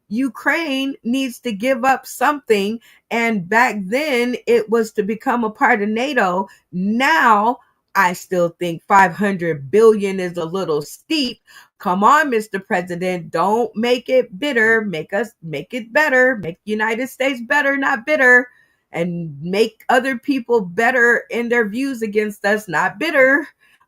Ukraine needs to give up something. And back then it was to become a part of NATO. Now I still think 500 billion is a little steep. Come on, Mr. President, don't make it bitter. Make it better. Make the United States better, not bitter. And make other people better in their views against us, not bitter.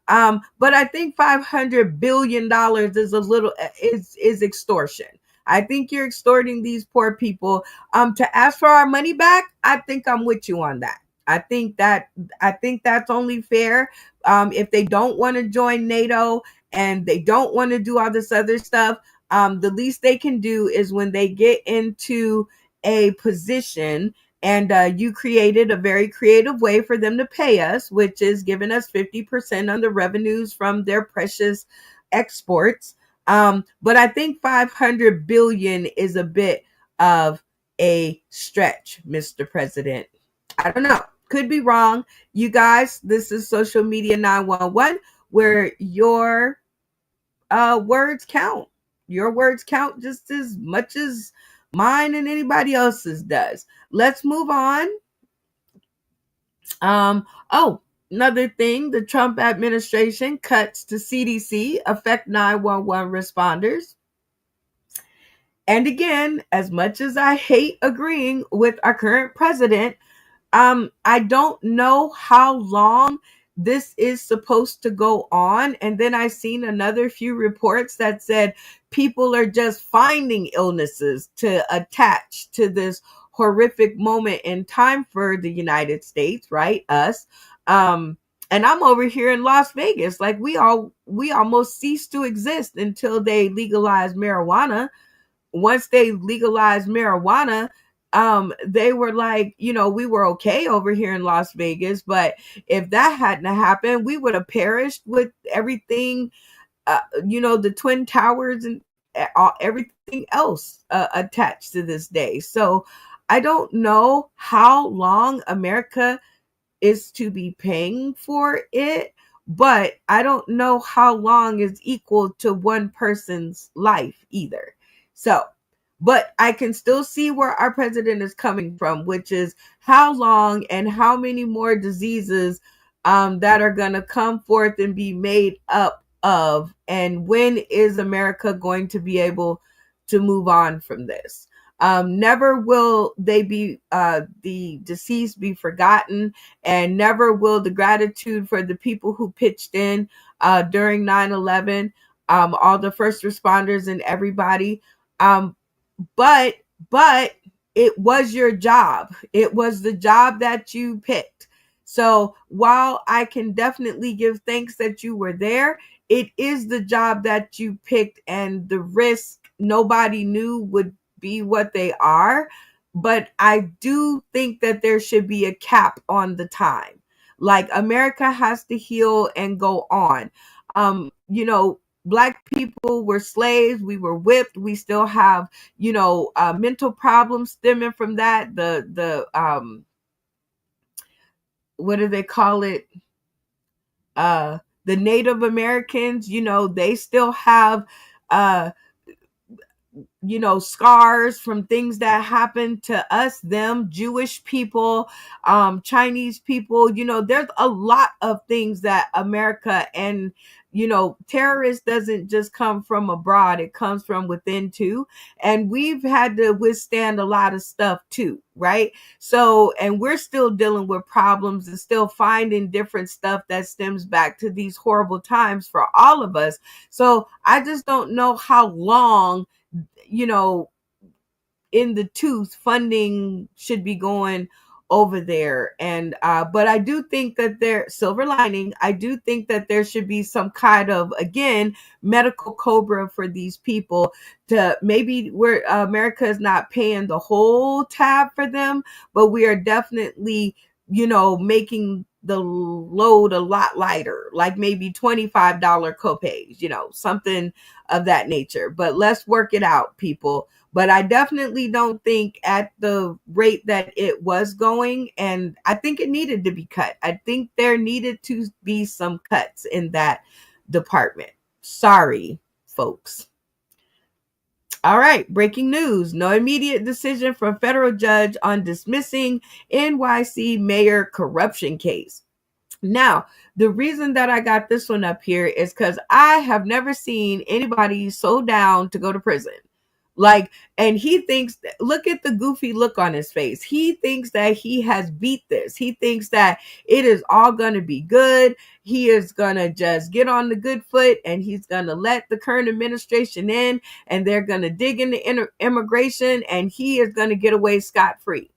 But I think $500 billion is a little is extortion. I think you're extorting these poor people. To ask for our money back, I think I'm with you on that. I think that's only fair. If they don't want to join NATO and they don't want to do all this other stuff, the least they can do is when they get into a position. And you created a very creative way for them to pay us, which is giving us 50% on the revenues from their precious exports. But I think 500 billion is a bit of a stretch, Mr. President. I don't know. Could be wrong. You guys, this is Social Media 911, where your words count. Your words count just as much as mine and anybody else's does. Let's move on. Another thing, the Trump administration cuts to CDC affect 911 responders. And again, as much as I hate agreeing with our current president, I don't know how long this is supposed to go on. And then I seen another few reports that said people are just finding illnesses to attach to this horrific moment in time for the United States, right? Us. And I'm over here in Las Vegas. Like we almost ceased to exist until they legalized marijuana. Once they legalized marijuana, they were like, we were okay over here in Las Vegas, but if that hadn't happened, we would have perished with everything, the Twin Towers and everything else attached to this day. So I don't know how long America is to be paying for it, but I don't know how long is equal to one person's life either. So, but I can still see where our president is coming from, which is how long and how many more diseases that are going to come forth and be made up of, and when is America going to be able to move on from this? Never will the deceased be forgotten, and never will the gratitude for the people who pitched in during 9/11, all the first responders and everybody. But it was your job. It was the job that you picked. So while I can definitely give thanks that you were there, it is the job that you picked, and the risk nobody knew would be what they are. But I do think that there should be a cap on the time. Like, America has to heal and go on. Black people were slaves. We were whipped. We still have, mental problems stemming from that. The what do they call it? The Native Americans, they still have, scars from things that happened to us, them, Jewish people, Chinese people. There's a lot of things that America and, terrorist doesn't just come from abroad, it comes from within too. And we've had to withstand a lot of stuff too, right? So, and we're still dealing with problems and still finding different stuff that stems back to these horrible times for all of us. So I just don't know how long, in the tooth funding should be going over there. And but I do think that there, silver lining, I do think that there should be some kind of, again, medical cobra for these people, to maybe where America is not paying the whole tab for them, but we are definitely making the load a lot lighter, like maybe $25 copays, something of that nature. But let's work it out, people. But I definitely don't think at the rate that it was going, and I think it needed to be cut. I think there needed to be some cuts in that department. Sorry, folks. All right, breaking news. No immediate decision from federal judge on dismissing NYC mayor corruption case. Now, the reason that I got this one up here is because I have never seen anybody so down to go to prison. And he thinks, look at the goofy look on his face. He thinks that he has beat this. He thinks that it is all going to be good. He is going to just get on the good foot, and he's going to let the current administration in, and they're going to dig into immigration, and he is going to get away scot-free.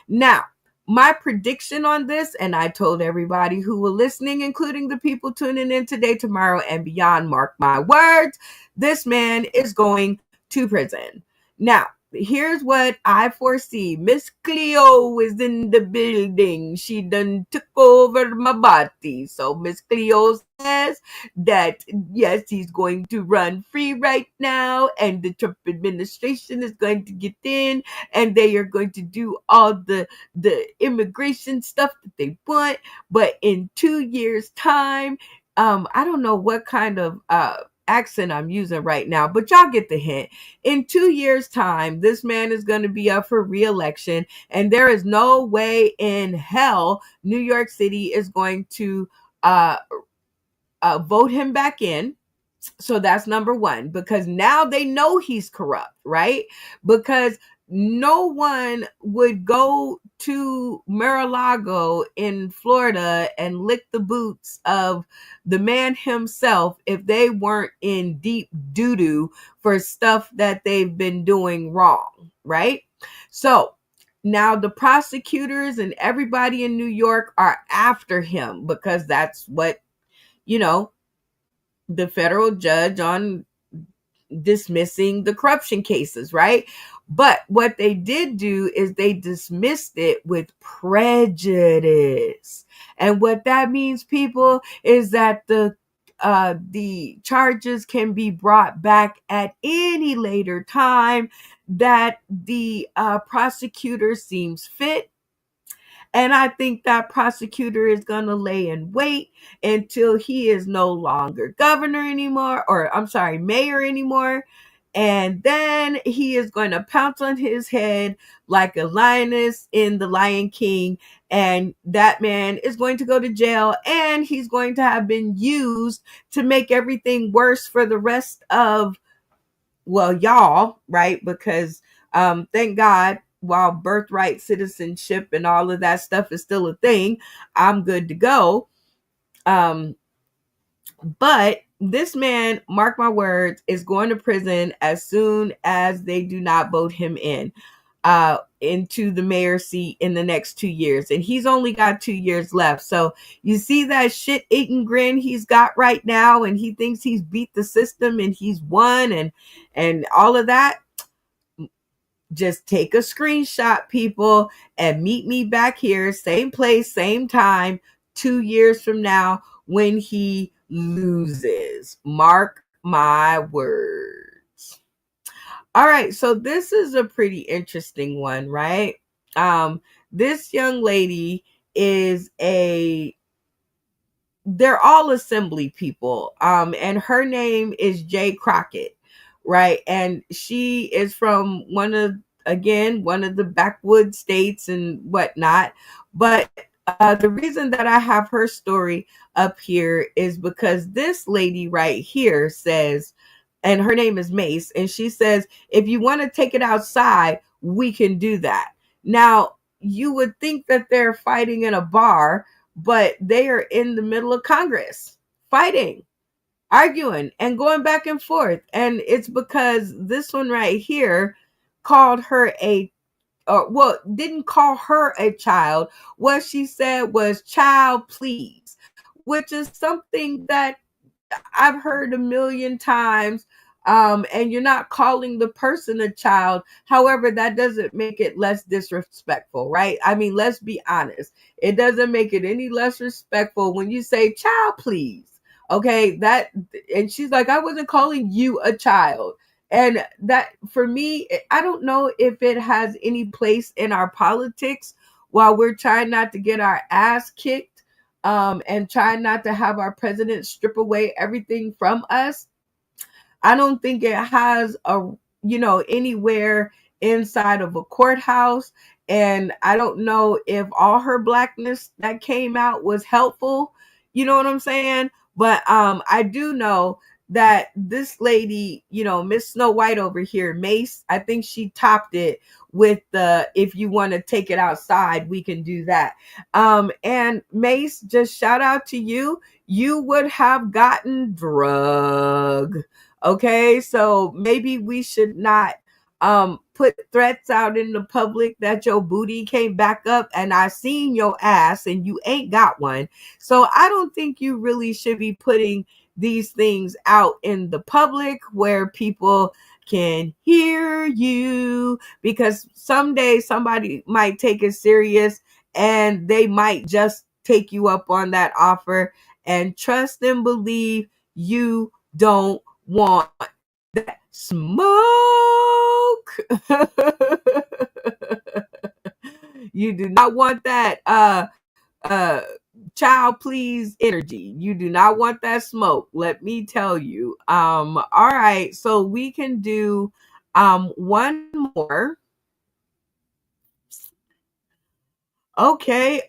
Now, my prediction on this, and I told everybody who were listening, including the people tuning in today, tomorrow, and beyond, mark my words, this man is going to prison. Now, here's what I foresee. Miss Cleo is in the building. She done took over my body. So Miss Cleo says that, yes, he's going to run free right now, and the Trump administration is going to get in, and they are going to do all the immigration stuff that they want. But in 2 years' time, I don't know what kind of accent I'm using right now, but y'all get the hint. In 2 years' time, this man is going to be up for re-election, and there is no way in hell New York City is going to vote him back in. So that's number one, because now they know he's corrupt, right? Because no one would go to Mar-a-Lago in Florida and lick the boots of the man himself if they weren't in deep doo-doo for stuff that they've been doing wrong, right? So now the prosecutors and everybody in New York are after him, because that's what, the federal judge on dismissing the corruption cases, right? But what they did do is they dismissed it with prejudice. And what that means, people, is that the charges can be brought back at any later time that the prosecutor seems fit. And I think that prosecutor is going to lay in wait until he is no longer governor anymore, or I'm sorry, mayor anymore. And then he is going to pounce on his head like a lioness in The Lion King. And that man is going to go to jail, and he's going to have been used to make everything worse for the rest of, well, y'all, right? Because thank God, while birthright citizenship and all of that stuff is still a thing, I'm good to go. But this man, mark my words, is going to prison as soon as they do not vote him into the mayor seat in the next 2 years. And he's only got 2 years left. So you see that shit-eating grin he's got right now, and he thinks he's beat the system and he's won and all of that. Just take a screenshot, people, and meet me back here, same place, same time, 2 years from now, when he loses. Mark my words. All right, so this is a pretty interesting one, right? This young lady is they're all assembly people, and her name is Jay Crockett. Right. And she is from one of the backwoods states and whatnot. But the reason that I have her story up here is because this lady right here says, and her name is Mace, and she says, if you want to take it outside, we can do that. Now, you would think that they're fighting in a bar, but they are in the middle of Congress fighting, arguing, and going back and forth. And it's because this one right here called her didn't call her a child. What she said was child please, which is something that I've heard a million times. And you're not calling the person a child. However, that doesn't make it less disrespectful, right? I mean, let's be honest. It doesn't make it any less respectful when you say child please. Okay, and she's like, I wasn't calling you a child. And that, for me, I don't know if it has any place in our politics while we're trying not to get our ass kicked, and trying not to have our president strip away everything from us. I don't think it has anywhere inside of a courthouse. And I don't know if all her blackness that came out was helpful. You know what I'm saying? But I do know that this lady, Miss Snow White over here, Mace, I think she topped it with the, if you want to take it outside, we can do that. And Mace, just shout out to you. You would have gotten drug. Okay, so maybe we should not put threats out in the public that your booty came back up and I seen your ass and you ain't got one. So I don't think you really should be putting these things out in the public where people can hear you, because someday somebody might take it serious and they might just take you up on that offer. And trust and believe, you don't want that smoke. You do not want that child please energy. You do not want that smoke, let me tell you. All right, so we can do one more. Okay,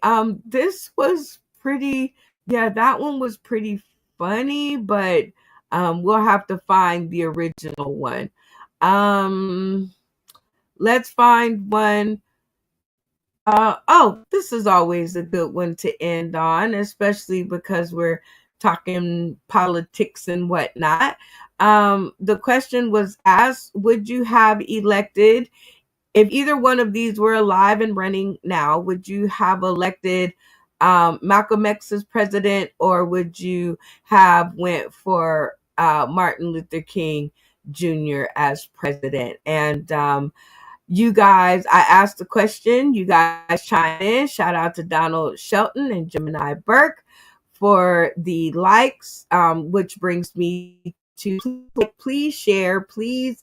this was pretty, yeah, that one was pretty funny, but we'll have to find the original one. Let's find one. This is always a good one to end on, especially because we're talking politics and whatnot. The question was asked, would you have elected, if either one of these were alive and running now, would you have elected Malcolm X as president, or would you have went for Martin Luther King Jr. as president? And you guys, I asked the question, you guys chime in. Shout out to Donald Shelton and Gemini Burke for the likes, which brings me to please share, please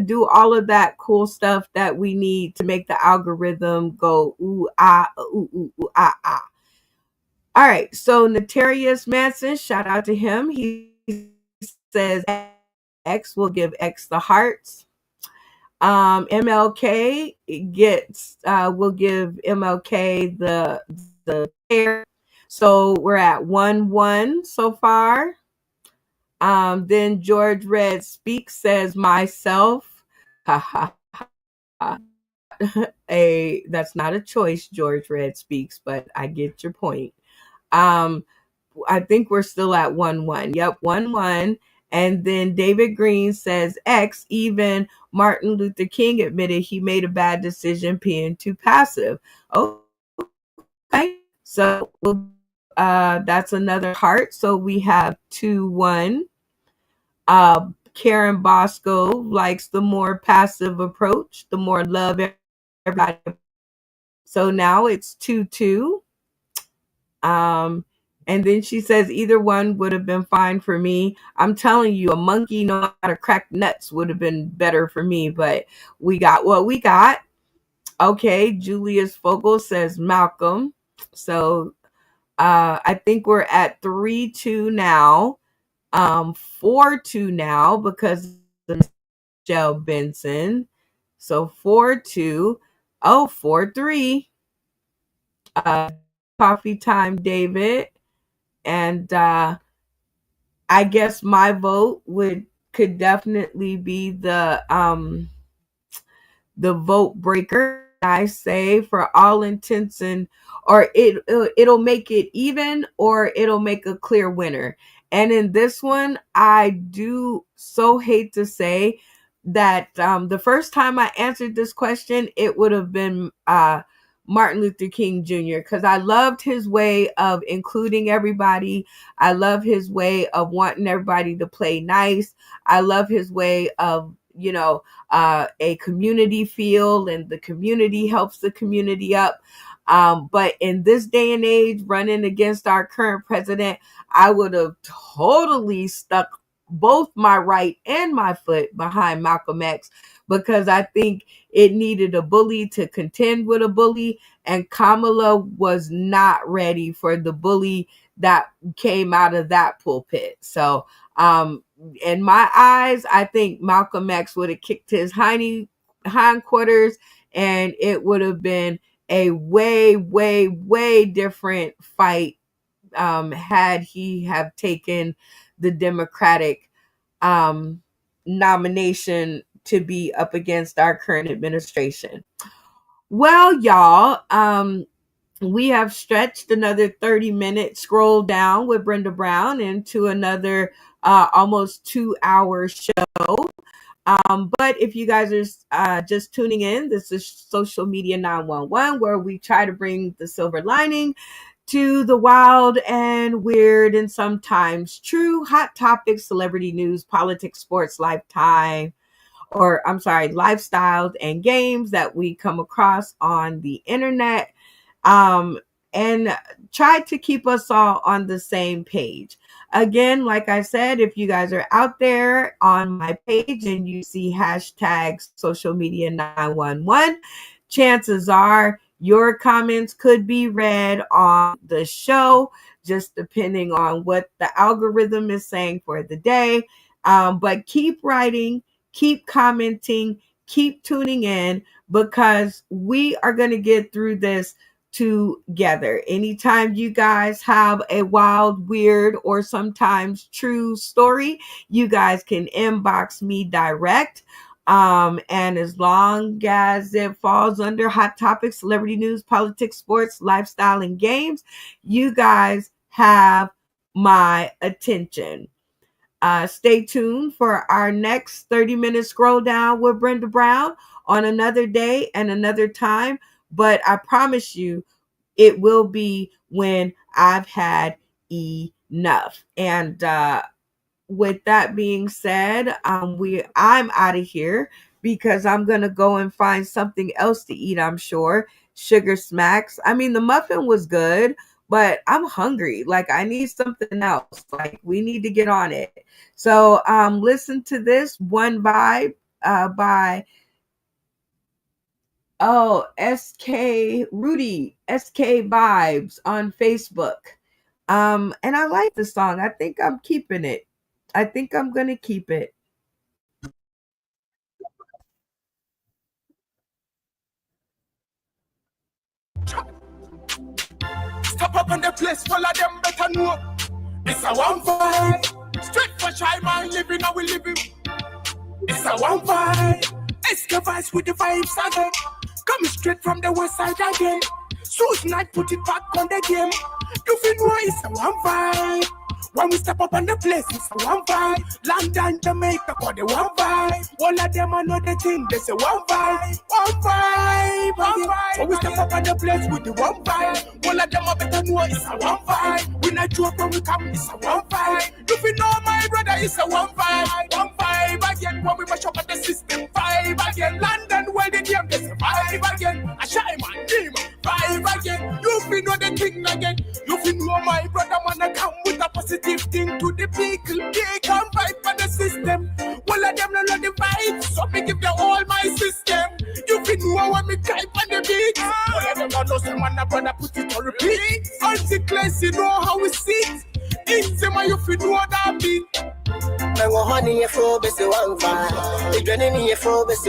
do all of that cool stuff that we need to make the algorithm go ooh ah ooh ooh ooh ah ah. All right, so Notarius Manson, shout out to him. He says X will give X the hearts. MLK gets will give MLK the hair. So we're at 1-1 so far. Then George Red Speaks says myself. That's not a choice, George Red Speaks, but I get your point. I think we're still at 1-1. Yep, 1-1. And then David Green says X, even Martin Luther King admitted he made a bad decision being too passive. Okay, so that's another heart. So we have 2-1. Karen Bosco likes the more passive approach, the more love everybody. So now it's 2-2. And then she says either one would have been fine for me. I'm telling you, a monkey know how to crack nuts would have been better for me, but we got what we got. Okay, Julius Fogel says Malcolm. So I think we're at 3-2 now. 4-2 now because of Michelle Benson. So 4-2. Oh, 4-3. Coffee Time David. And I guess my vote could definitely be the vote breaker. I say, for all intents or it'll make it even, or it'll make a clear winner. And in this one, I do so hate to say that the first time I answered this question, it would have been Martin Luther King Jr., because I loved his way of including everybody. I love his way of wanting everybody to play nice. I love his way of, a community feel, and the community helps the community up. But in this day and age, running against our current president, I would have totally stuck both my right and my foot behind Malcolm X, because I think it needed a bully to contend with a bully, and Kamala was not ready for the bully that came out of that pulpit. So, in my eyes, I think Malcolm X would have kicked his hindquarters, and it would have been a way, way, way different fight had he have taken the Democratic nomination to be up against our current administration. Well, y'all, we have stretched another 30-minute scroll down with Brenda Brown into another almost 2-hour show. But if you guys are just tuning in, this is Social Media 911, where we try to bring the silver lining to the wild and weird and sometimes true hot topics, celebrity news, politics, sports, lifestyles, and games that we come across on the internet, and try to keep us all on the same page. Again, like I said, if you guys are out there on my page and you see hashtag social media 911, chances are your comments could be read on the show, just depending on what the algorithm is saying for the day. But keep writing, keep commenting, keep tuning in, because we are going to get through this together. Anytime you guys have a wild, weird, or sometimes true story, you guys can inbox me direct. And as long as it falls under hot topics, celebrity news, politics, sports, lifestyle, and games, you guys have my attention. Stay tuned for our next 30-minute scroll down with Brenda Brown on another day and another time. But I promise you, it will be when I've had enough. And with that being said, I'm out of here, because I'm gonna go and find something else to eat. I'm sure sugar smacks. I mean, the muffin was good, but I'm hungry. Like, I need something else. Like, we need to get on it. So listen to this One Vibe by SK Vibes on Facebook. And I like the song. I think I'm keeping it. I think I'm gonna keep it. Stop up on the place, full of them better know. It's a one vibe. Straight for shy mind, living how we living. It's a one vibe. Excavate with the vibes again. Coming straight from the west side again. Susan Knight put it back on the game. You feel know it's a one vibe. When we step up on the place, it's a one vibe. London, Jamaica, for the one vibe. All of them are not the thing, they say one vibe. One vibe, one vibe. When we step up on the place with the one vibe. All of them are better know it's a one vibe. We not joke when we come, it's a one vibe. You feel know my brother, it's a one vibe. One vibe again, when we mash up at the system. Vibe again, London, where the game, they say vibe again. A shy man, demon, vibe again. You feel know the thing again. You feel know my brother, wanna come with a positive thing to the people. They can fight for the system. All of them don't know the vibe, so me give them all my system. You feel know when me type on the beat. All of them don't know someone a brother put it on repeat. Consequence, you know how we sit. Easy man, you feel know that beat. Honey, you feel busy one vibe. You're